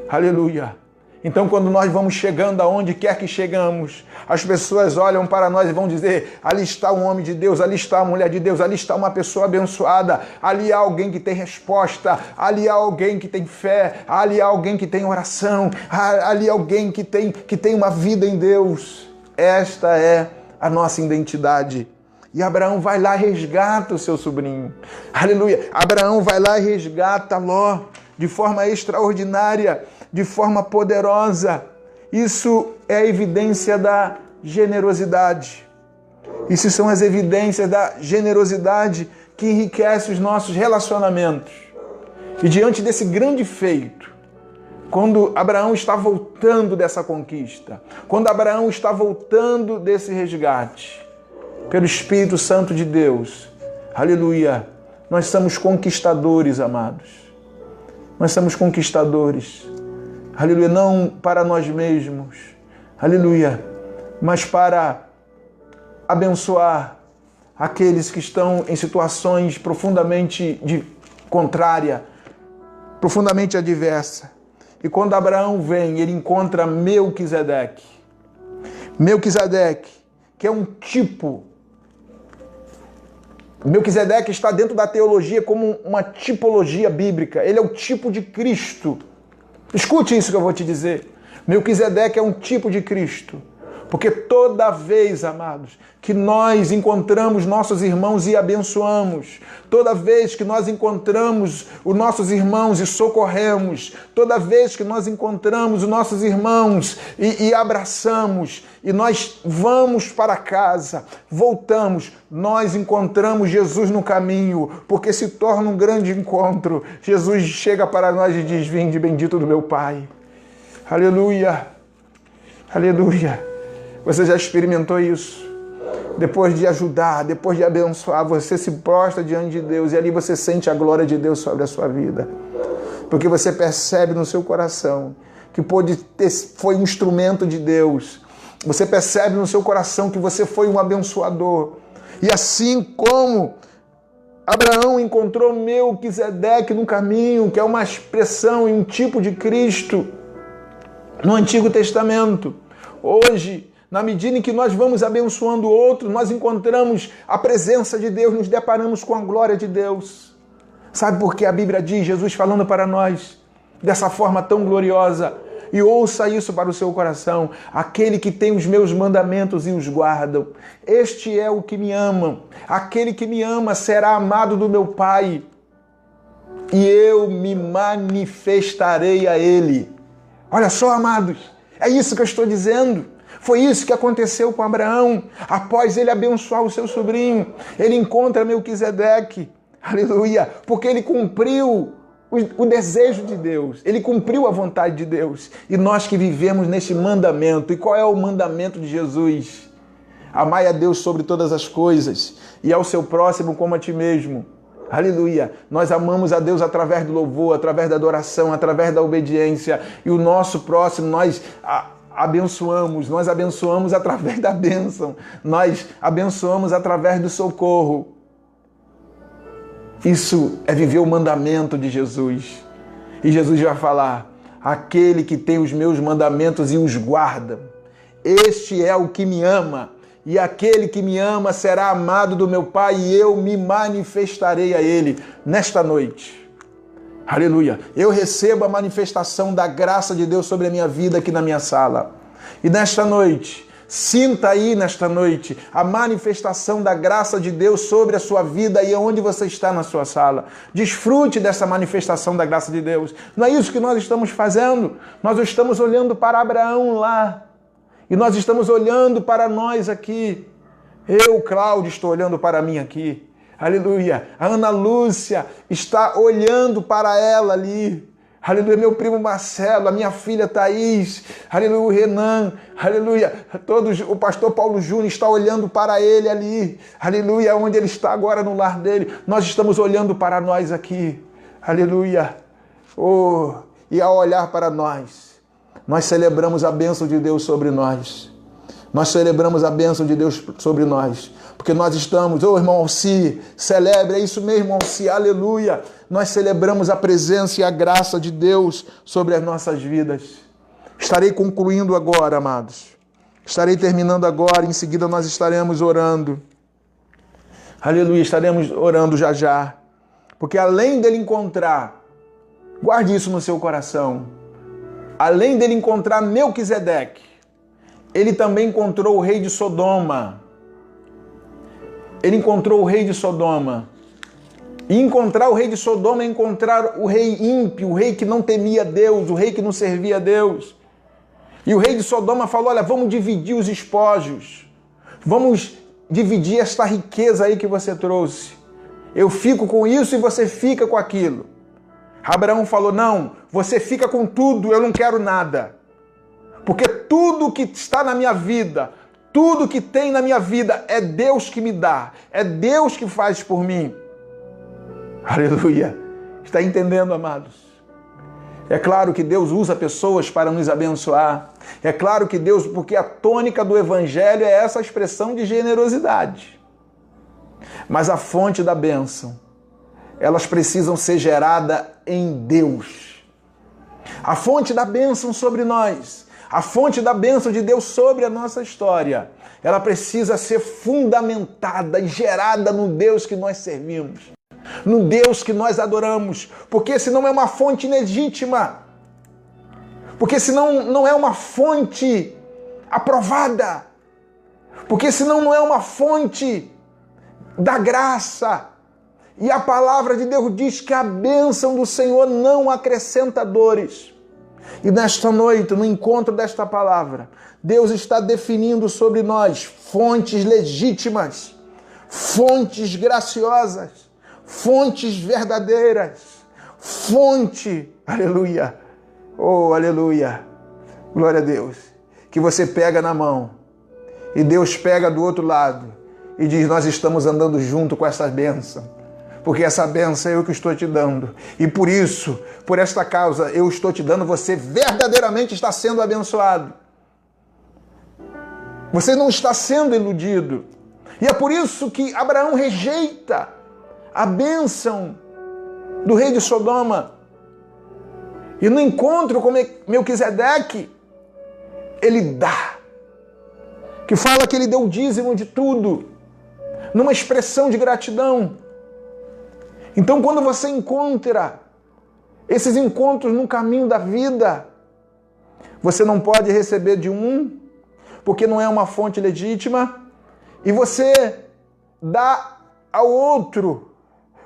Aleluia. Então, quando nós vamos chegando aonde quer que chegamos, as pessoas olham para nós e vão dizer: ali está um homem de Deus, ali está a mulher de Deus, ali está uma pessoa abençoada, ali há alguém que tem resposta, ali há alguém que tem fé, ali há alguém que tem oração, ali há alguém que tem uma vida em Deus. Esta é a nossa identidade. E Abraão vai lá e resgata o seu sobrinho. Aleluia. Abraão vai lá e resgata Ló de forma extraordinária, de forma poderosa. Isso é a evidência da generosidade. Isso são as evidências da generosidade que enriquece os nossos relacionamentos. E diante desse grande feito, quando Abraão está voltando dessa conquista, quando Abraão está voltando desse resgate, pelo Espírito Santo de Deus, aleluia, nós somos conquistadores, amados. Nós somos conquistadores, aleluia, não para nós mesmos, aleluia, mas para abençoar aqueles que estão em situações profundamente contrárias, profundamente adversas. E quando Abraão vem, ele encontra Melquisedeque. Melquisedeque, que é um tipo. Melquisedeque está dentro da teologia como uma tipologia bíblica. Ele é o tipo de Cristo. Escute isso que eu vou te dizer. Melquisedeque é um tipo de Cristo. Porque toda vez, amados, que nós encontramos nossos irmãos e abençoamos, toda vez que nós encontramos os nossos irmãos e socorremos, toda vez que nós encontramos os nossos irmãos e abraçamos, e nós vamos para casa, voltamos, nós encontramos Jesus no caminho, porque se torna um grande encontro. Jesus chega para nós e diz: vinde bendito do meu Pai. Aleluia, aleluia. Você já experimentou isso? Depois de ajudar, depois de abençoar, você se prostra diante de Deus e ali você sente a glória de Deus sobre a sua vida. Porque você percebe no seu coração que foi um instrumento de Deus. Você percebe no seu coração que você foi um abençoador. E assim como Abraão encontrou Melquisedeque no caminho, que é uma expressão e um tipo de Cristo no Antigo Testamento, hoje, na medida em que nós vamos abençoando o outro, nós encontramos a presença de Deus, nos deparamos com a glória de Deus. Sabe por que a Bíblia diz, Jesus falando para nós, dessa forma tão gloriosa? E ouça isso para o seu coração: aquele que tem os meus mandamentos e os guardam, este é o que me ama. Aquele que me ama será amado do meu Pai, e eu me manifestarei a ele. Olha só, amados, é isso que eu estou dizendo. Foi isso que aconteceu com Abraão. Após ele abençoar o seu sobrinho, ele encontra Melquisedeque. Aleluia! Porque ele cumpriu o desejo de Deus. Ele cumpriu a vontade de Deus. E nós que vivemos neste mandamento. E qual é o mandamento de Jesus? Amai a Deus sobre todas as coisas e ao seu próximo como a ti mesmo. Aleluia! Nós amamos a Deus através do louvor, através da adoração, através da obediência. E o nosso próximo, nós abençoamos através da bênção, nós abençoamos através do socorro. Isso é viver o mandamento de Jesus. E Jesus vai falar: aquele que tem os meus mandamentos e os guarda, este é o que me ama, e aquele que me ama será amado do meu Pai, e eu me manifestarei a ele. Nesta noite, aleluia, eu recebo a manifestação da graça de Deus sobre a minha vida aqui na minha sala. E nesta noite, sinta aí nesta noite a manifestação da graça de Deus sobre a sua vida e aonde você está na sua sala. Desfrute dessa manifestação da graça de Deus. Não é isso que nós estamos fazendo. Nós estamos olhando para Abraão lá. E nós estamos olhando para nós aqui. Eu, Cláudio, estou olhando para mim aqui. Aleluia. A Ana Lúcia está olhando para ela ali. Aleluia, meu primo Marcelo, a minha filha Thaís, aleluia, o Renan, aleluia, o pastor Paulo Júnior está olhando para ele ali, aleluia, onde ele está agora no lar dele, nós estamos olhando para nós aqui, aleluia, e ao olhar para nós celebramos a bênção de Deus sobre nós, celebramos a bênção de Deus sobre nós, porque nós estamos, irmão Alci, celebre, é isso mesmo, Alci, aleluia, nós celebramos a presença e a graça de Deus sobre as nossas vidas. Estarei concluindo agora, amados. Estarei terminando agora, em seguida nós estaremos orando. Aleluia, estaremos orando já. Porque além dele encontrar, guarde isso no seu coração, além dele encontrar Melquisedeque, ele também encontrou o rei de Sodoma. Ele encontrou o rei de Sodoma. E encontrar o rei de Sodoma é encontrar o rei ímpio, o rei que não temia Deus, o rei que não servia a Deus. E o rei de Sodoma falou, olha, vamos dividir os espólios. Vamos dividir esta riqueza aí que você trouxe. Eu fico com isso e você fica com aquilo. Abraão falou, não, você fica com tudo, eu não quero nada. Porque tudo que está na minha vida, tudo que tem na minha vida é Deus que me dá, é Deus que faz por mim. Aleluia. Está entendendo, amados? É claro que Deus usa pessoas para nos abençoar. É claro que Deus, porque a tônica do Evangelho é essa expressão de generosidade. Mas a fonte da bênção, elas precisam ser geradas em Deus. A fonte da bênção sobre nós, a fonte da bênção de Deus sobre a nossa história, ela precisa ser fundamentada e gerada no Deus que nós servimos. No Deus que nós adoramos, porque senão é uma fonte legítima, porque senão não é uma fonte aprovada, porque senão não é uma fonte da graça. E a palavra de Deus diz que a bênção do Senhor não acrescenta dores. E nesta noite, no encontro desta palavra, Deus está definindo sobre nós fontes legítimas, fontes graciosas, fontes verdadeiras, fonte, aleluia, oh, aleluia, glória a Deus, que você pega na mão e Deus pega do outro lado e diz, nós estamos andando junto com essa bênção, porque essa bênção é eu que estou te dando, e por isso, por esta causa, eu estou te dando, você verdadeiramente está sendo abençoado, você não está sendo iludido, e é por isso que Abraão rejeita a bênção do rei de Sodoma. E no encontro com Melquisedeque, ele dá. Que fala que ele deu o dízimo de tudo, numa expressão de gratidão. Então, quando você encontra esses encontros no caminho da vida, você não pode receber de um, porque não é uma fonte legítima, e você dá ao outro,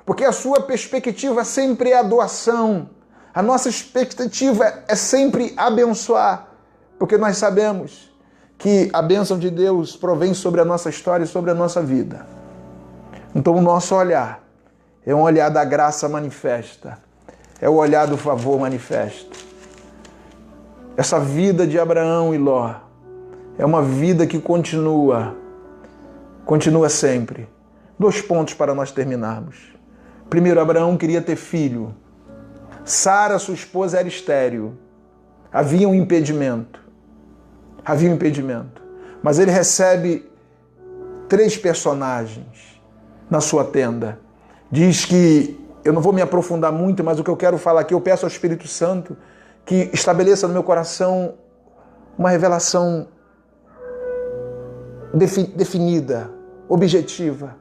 porque a sua perspectiva sempre é a doação. A nossa expectativa é sempre abençoar, porque nós sabemos que a bênção de Deus provém sobre a nossa história e sobre a nossa vida. Então o nosso olhar é um olhar da graça manifesta, é o olhar do favor manifesto. Essa vida de Abraão e Ló é uma vida que continua sempre. 2 pontos para nós terminarmos. Primeiro, Abraão queria ter filho. Sara, sua esposa, era estéril. Havia um impedimento. Mas ele recebe 3 personagens na sua tenda. Diz que, eu não vou me aprofundar muito, mas o que eu quero falar aqui, eu peço ao Espírito Santo que estabeleça no meu coração uma revelação definida, objetiva.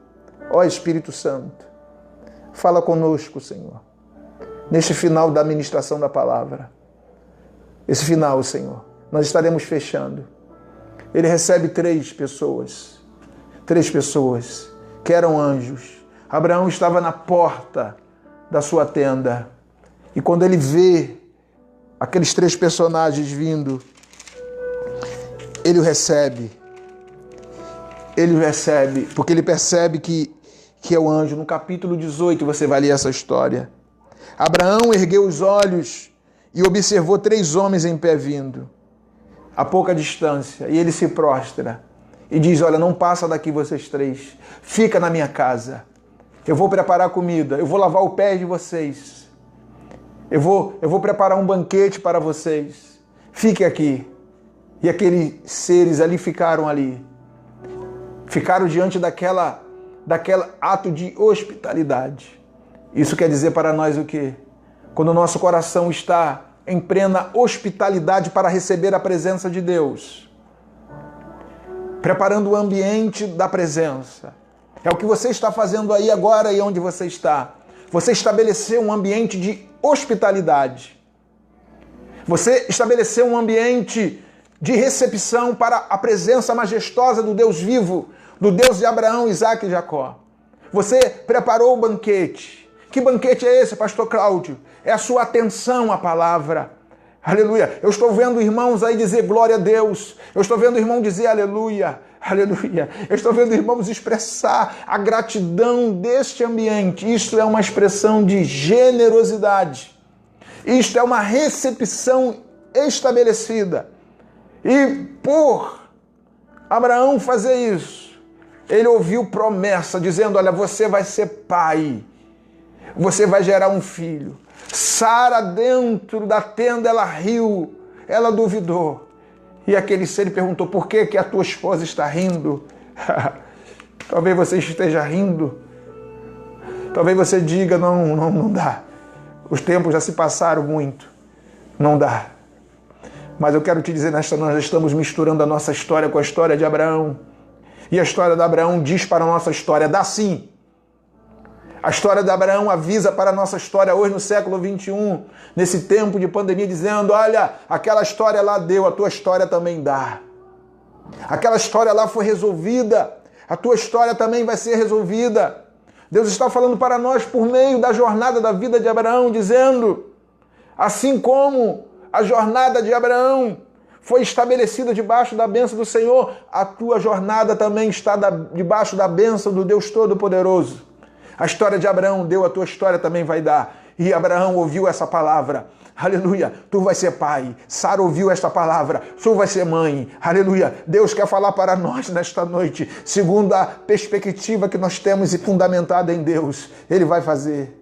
Ó Espírito Santo, fala conosco, Senhor, neste final da ministração da palavra. Esse final, Senhor, nós estaremos fechando. ele recebe três pessoas que eram anjos. Abraão estava na porta da sua tenda e quando ele vê aqueles três personagens vindo, ele o recebe, porque ele percebe que é o anjo. No capítulo 18 você vai ler essa história. Abraão ergueu os olhos e observou três homens em pé vindo, a pouca distância, e ele se prostra e diz: olha, não passa daqui vocês três, fica na minha casa, eu vou preparar comida, eu vou lavar o pé de vocês, eu vou preparar um banquete para vocês, fique aqui. E aqueles seres ali ficaram diante daquela ato de hospitalidade. Isso quer dizer para nós o quê? Quando o nosso coração está em plena hospitalidade para receber a presença de Deus, preparando o ambiente da presença. É o que você está fazendo aí agora e onde você está. Você estabeleceu um ambiente de hospitalidade. Você estabeleceu um ambiente de recepção para a presença majestosa do Deus vivo, do Deus de Abraão, Isaac e Jacó. Você preparou o banquete. Que banquete é esse, pastor Cláudio? É a sua atenção à palavra. Aleluia. Eu estou vendo irmãos aí dizer glória a Deus. Eu estou vendo irmão dizer aleluia. Aleluia. Eu estou vendo irmãos expressar a gratidão deste ambiente. Isto é uma expressão de generosidade. Isto é uma recepção estabelecida. E por Abraão fazer isso, ele ouviu promessa dizendo: olha, você vai ser pai, você vai gerar um filho. Sara, dentro da tenda, ela riu, ela duvidou. E aquele ser perguntou: por que a tua esposa está rindo? Talvez você esteja rindo. Talvez você diga: não dá. Os tempos já se passaram muito. Não dá. Mas eu quero te dizer, nós estamos misturando a nossa história com a história de Abraão. E a história de Abraão diz para a nossa história: dá sim. A história de Abraão avisa para a nossa história hoje no século 21, nesse tempo de pandemia, dizendo: olha, aquela história lá deu, a tua história também dá. Aquela história lá foi resolvida, a tua história também vai ser resolvida. Deus está falando para nós por meio da jornada da vida de Abraão, dizendo: assim como a jornada de Abraão foi estabelecida debaixo da bênção do Senhor, a tua jornada também está debaixo da bênção do Deus Todo-Poderoso. A história de Abraão deu, a tua história também vai dar. E Abraão ouviu essa palavra. Aleluia, tu vai ser pai. Sara ouviu esta palavra, tu vai ser mãe. Aleluia, Deus quer falar para nós nesta noite, segundo a perspectiva que nós temos e fundamentada em Deus. Ele vai fazer.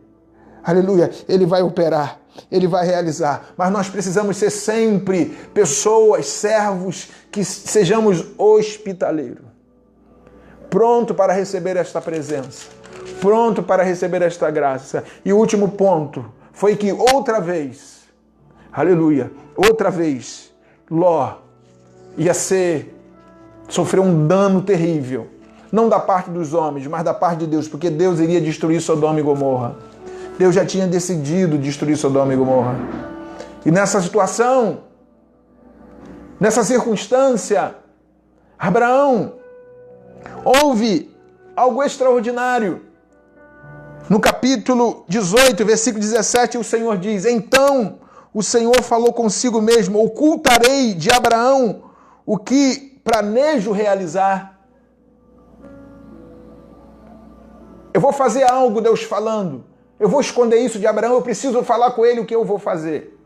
Aleluia, Ele vai operar, Ele vai realizar. Mas nós precisamos ser sempre pessoas, servos, que sejamos hospitaleiros. Pronto para receber esta presença. Pronto para receber esta graça. E o último ponto foi que outra vez, aleluia, outra vez, Ló ia sofrer um dano terrível. Não da parte dos homens, mas da parte de Deus, porque Deus iria destruir Sodoma e Gomorra. Deus já tinha decidido destruir Sodoma e Gomorra. E nessa situação, nessa circunstância, Abraão ouve algo extraordinário. No capítulo 18, versículo 17, o Senhor diz: então o Senhor falou consigo mesmo: ocultarei de Abraão o que planejo realizar. Eu vou fazer algo, Deus falando. Eu vou esconder isso de Abraão, eu preciso falar com ele o que eu vou fazer.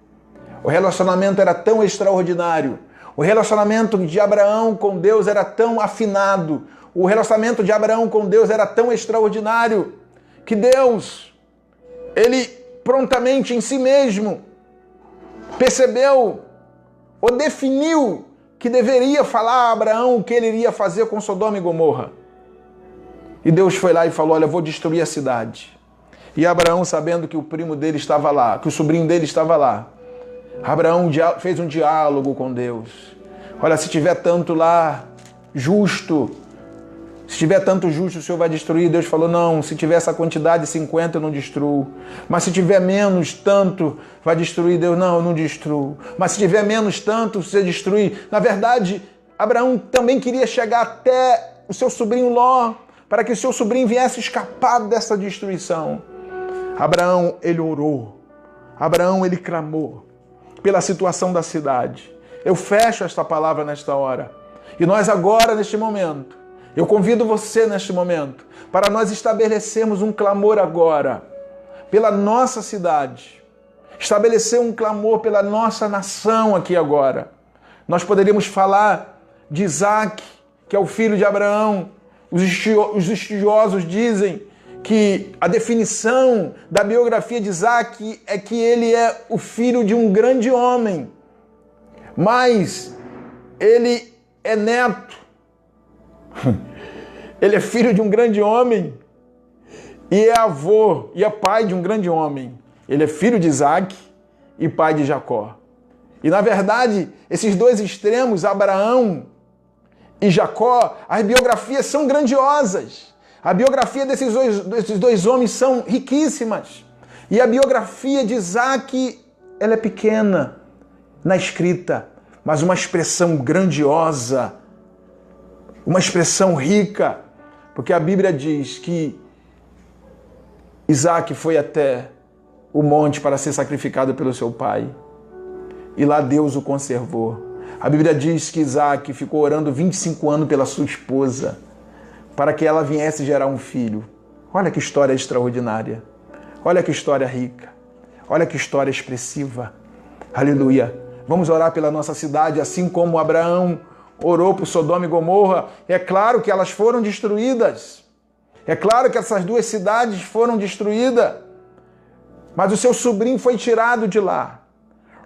O relacionamento era tão extraordinário. O relacionamento de Abraão com Deus era tão afinado. O relacionamento de Abraão com Deus era tão extraordinário que Deus, ele prontamente em si mesmo percebeu ou definiu que deveria falar a Abraão o que ele iria fazer com Sodoma e Gomorra. E Deus foi lá e falou: olha, eu vou destruir a cidade. E Abraão, sabendo que o primo dele estava lá, que o sobrinho dele estava lá, Abraão fez um diálogo com Deus. Olha, se tiver tanto lá justo, se tiver tanto justo, o Senhor vai destruir. Deus falou: não, se tiver essa quantidade, 50, eu não destruo. Mas se tiver menos tanto, vai destruir. Deus: não, eu não destruo. Mas se tiver menos tanto, você destruir. Na verdade, Abraão também queria chegar até o seu sobrinho Ló, para que o seu sobrinho viesse escapar dessa destruição. Abraão, ele orou. Abraão, ele clamou pela situação da cidade. Eu fecho esta palavra nesta hora. E nós agora, neste momento, eu convido você neste momento, para nós estabelecermos um clamor agora, pela nossa cidade. Estabelecer um clamor pela nossa nação aqui agora. Nós poderíamos falar de Isaac, que é o filho de Abraão. Os estudiosos dizem que a definição da biografia de Isaac é que ele é o filho de um grande homem, mas ele é neto, ele é filho de um grande homem e é avô e é pai de um grande homem. Ele é filho de Isaac e pai de Jacó. E na verdade, esses dois extremos, Abraão e Jacó, as biografias são grandiosas. A biografia desses dois homens são riquíssimas. E a biografia de Isaac, ela é pequena na escrita, mas uma expressão grandiosa, uma expressão rica, porque a Bíblia diz que Isaac foi até o monte para ser sacrificado pelo seu pai. E lá Deus o conservou. A Bíblia diz que Isaac ficou orando 25 anos pela sua esposa, para que ela viesse gerar um filho. Olha que história extraordinária. Olha que história rica. Olha que história expressiva. Aleluia. Vamos orar pela nossa cidade, assim como Abraão orou por Sodoma e Gomorra. É claro que elas foram destruídas. É claro que essas duas cidades foram destruídas. Mas o seu sobrinho foi tirado de lá.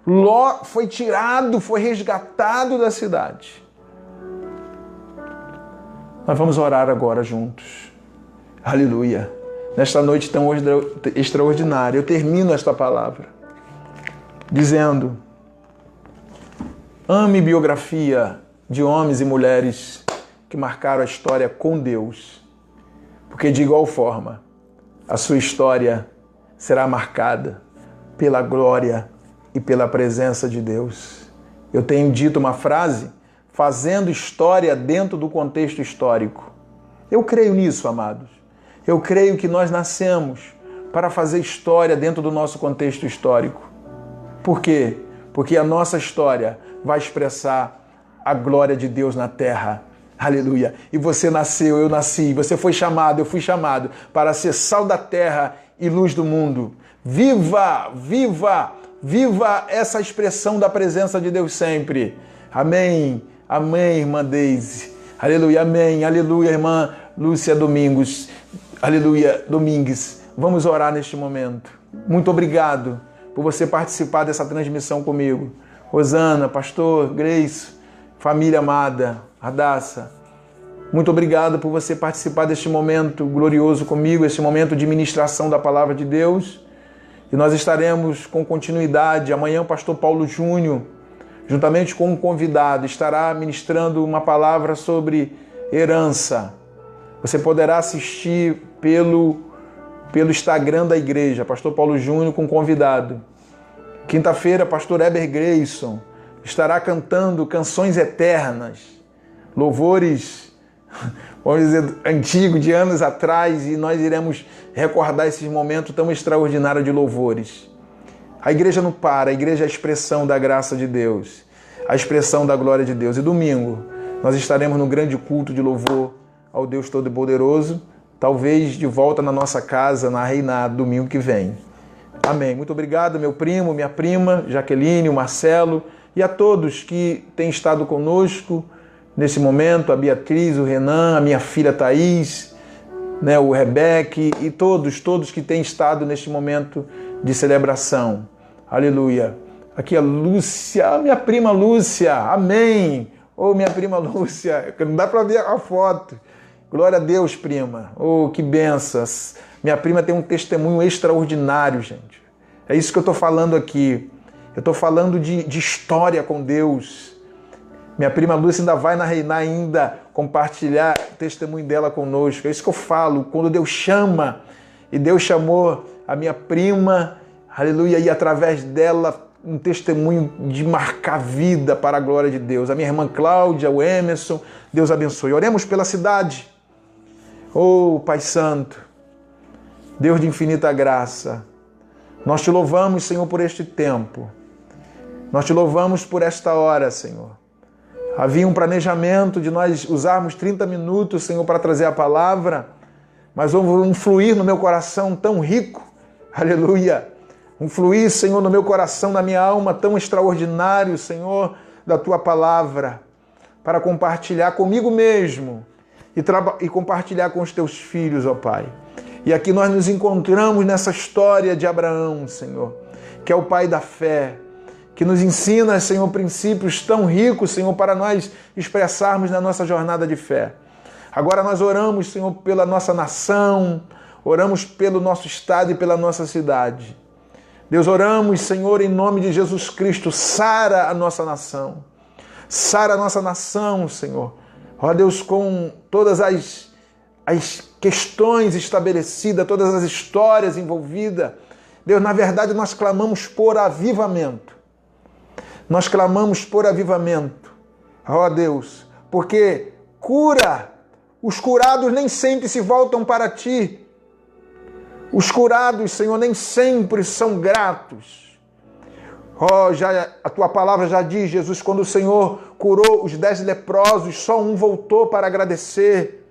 Ló foi tirado, foi resgatado da cidade. Nós vamos orar agora juntos. Aleluia. Nesta noite tão extraordinária, eu termino esta palavra dizendo: ame biografia de homens e mulheres que marcaram a história com Deus, porque de igual forma a sua história será marcada pela glória e pela presença de Deus. Eu tenho dito uma frase: fazendo história dentro do contexto histórico. Eu creio nisso, amados. Eu creio que nós nascemos para fazer história dentro do nosso contexto histórico. Por quê? Porque a nossa história vai expressar a glória de Deus na terra. Aleluia. E você nasceu, eu nasci, você foi chamado, eu fui chamado para ser sal da terra e luz do mundo. Viva, viva, viva essa expressão da presença de Deus sempre. Amém. Amém, irmã Deise. Aleluia, amém. Aleluia, irmã Lúcia Domingos. Aleluia, Domingues. Vamos orar neste momento. Muito obrigado por você participar dessa transmissão comigo. Rosana, pastor, Grace, família amada, Radassa. Muito obrigado por você participar deste momento glorioso comigo, esse momento de ministração da palavra de Deus. E nós estaremos com continuidade. Amanhã o pastor Paulo Júnior, juntamente com um convidado, estará ministrando uma palavra sobre herança. Você poderá assistir pelo Instagram da igreja, pastor Paulo Júnior com convidado. Quinta-feira, pastor Heber Grayson estará cantando canções eternas, louvores, vamos dizer, antigos, de anos atrás, e nós iremos recordar esses momentos tão extraordinários de louvores. A igreja não para, a igreja é a expressão da graça de Deus, a expressão da glória de Deus. E domingo nós estaremos no grande culto de louvor ao Deus Todo-Poderoso, talvez de volta na nossa casa, na Reinado, domingo que vem. Amém. Muito obrigado, meu primo, minha prima, Jaqueline, o Marcelo, e a todos que têm estado conosco nesse momento, a Beatriz, o Renan, a minha filha Thaís, o Rebeque, e todos que têm estado neste momento de celebração. Aleluia. Aqui a Lúcia, minha prima Lúcia, amém. Ô, minha prima Lúcia, não dá para ver a foto. Glória a Deus, prima. Oh, que bênçãos. Minha prima tem um testemunho extraordinário, gente. É isso que eu estou falando aqui. Eu estou falando de história com Deus. Minha prima Lúcia ainda vai na Reiná ainda compartilhar o testemunho dela conosco. É isso que eu falo. Quando Deus chama, e Deus chamou a minha prima, aleluia, e através dela um testemunho de marcar vida para a glória de Deus. A minha irmã Cláudia, o Emerson, Deus abençoe. Oremos pela cidade. Oh, Pai Santo, Deus de infinita graça, nós te louvamos, Senhor, por este tempo. Nós te louvamos por esta hora, Senhor. Havia um planejamento de nós usarmos 30 minutos, Senhor, para trazer a palavra, mas houve um fluir no meu coração tão rico, aleluia, um fluir, Senhor, no meu coração, na minha alma, tão extraordinário, Senhor, da Tua palavra, para compartilhar comigo mesmo e compartilhar com os Teus filhos, ó Pai. E aqui nós nos encontramos nessa história de Abraão, Senhor, que é o pai da fé, que nos ensina, Senhor, princípios tão ricos, Senhor, para nós expressarmos na nossa jornada de fé. Agora nós oramos, Senhor, pela nossa nação, oramos pelo nosso estado e pela nossa cidade. Deus, oramos, Senhor, em nome de Jesus Cristo, sara a nossa nação. Sara a nossa nação, Senhor. Ó Deus, com todas as questões estabelecidas, todas as histórias envolvidas. Deus, na verdade, nós clamamos por avivamento. Nós clamamos por avivamento. Ó Deus, porque cura. Os curados nem sempre se voltam para Ti. Os curados, Senhor, nem sempre são gratos. A Tua palavra já diz, Jesus, quando o Senhor curou os 10 leprosos, só um voltou para agradecer.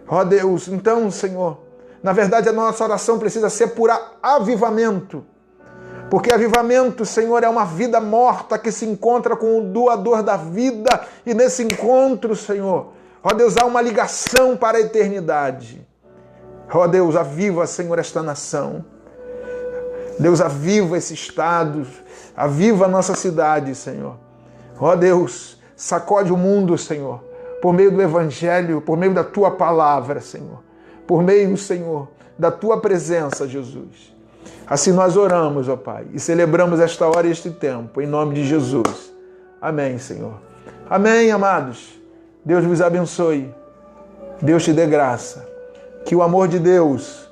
Ó Deus, então, Senhor, na verdade a nossa oração precisa ser por avivamento. Porque avivamento, Senhor, é uma vida morta que se encontra com o doador da vida. E nesse encontro, Senhor, ó Deus, há uma ligação para a eternidade. Ó Deus, aviva, Senhor, esta nação. Deus, aviva esse estado. Aviva a nossa cidade, Senhor. Ó Deus, sacode o mundo, Senhor, por meio do Evangelho, por meio da Tua palavra, Senhor. Por meio, Senhor, da Tua presença, Jesus. Assim nós oramos, ó Pai, e celebramos esta hora e este tempo, em nome de Jesus. Amém, Senhor. Amém, amados. Deus vos abençoe. Deus te dê graça. Que o amor de Deus,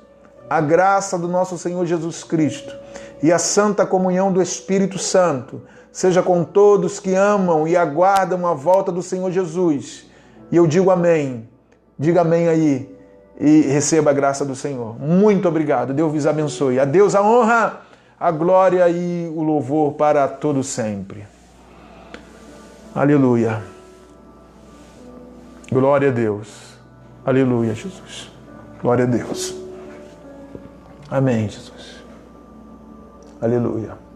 a graça do nosso Senhor Jesus Cristo e a santa comunhão do Espírito Santo seja com todos que amam e aguardam a volta do Senhor Jesus. E eu digo amém. Diga amém aí e receba a graça do Senhor. Muito obrigado. Deus vos abençoe. A Deus a honra, a glória e o louvor para todo sempre. Aleluia. Glória a Deus. Aleluia, Jesus. Glória a Deus. Amém, Jesus. Aleluia.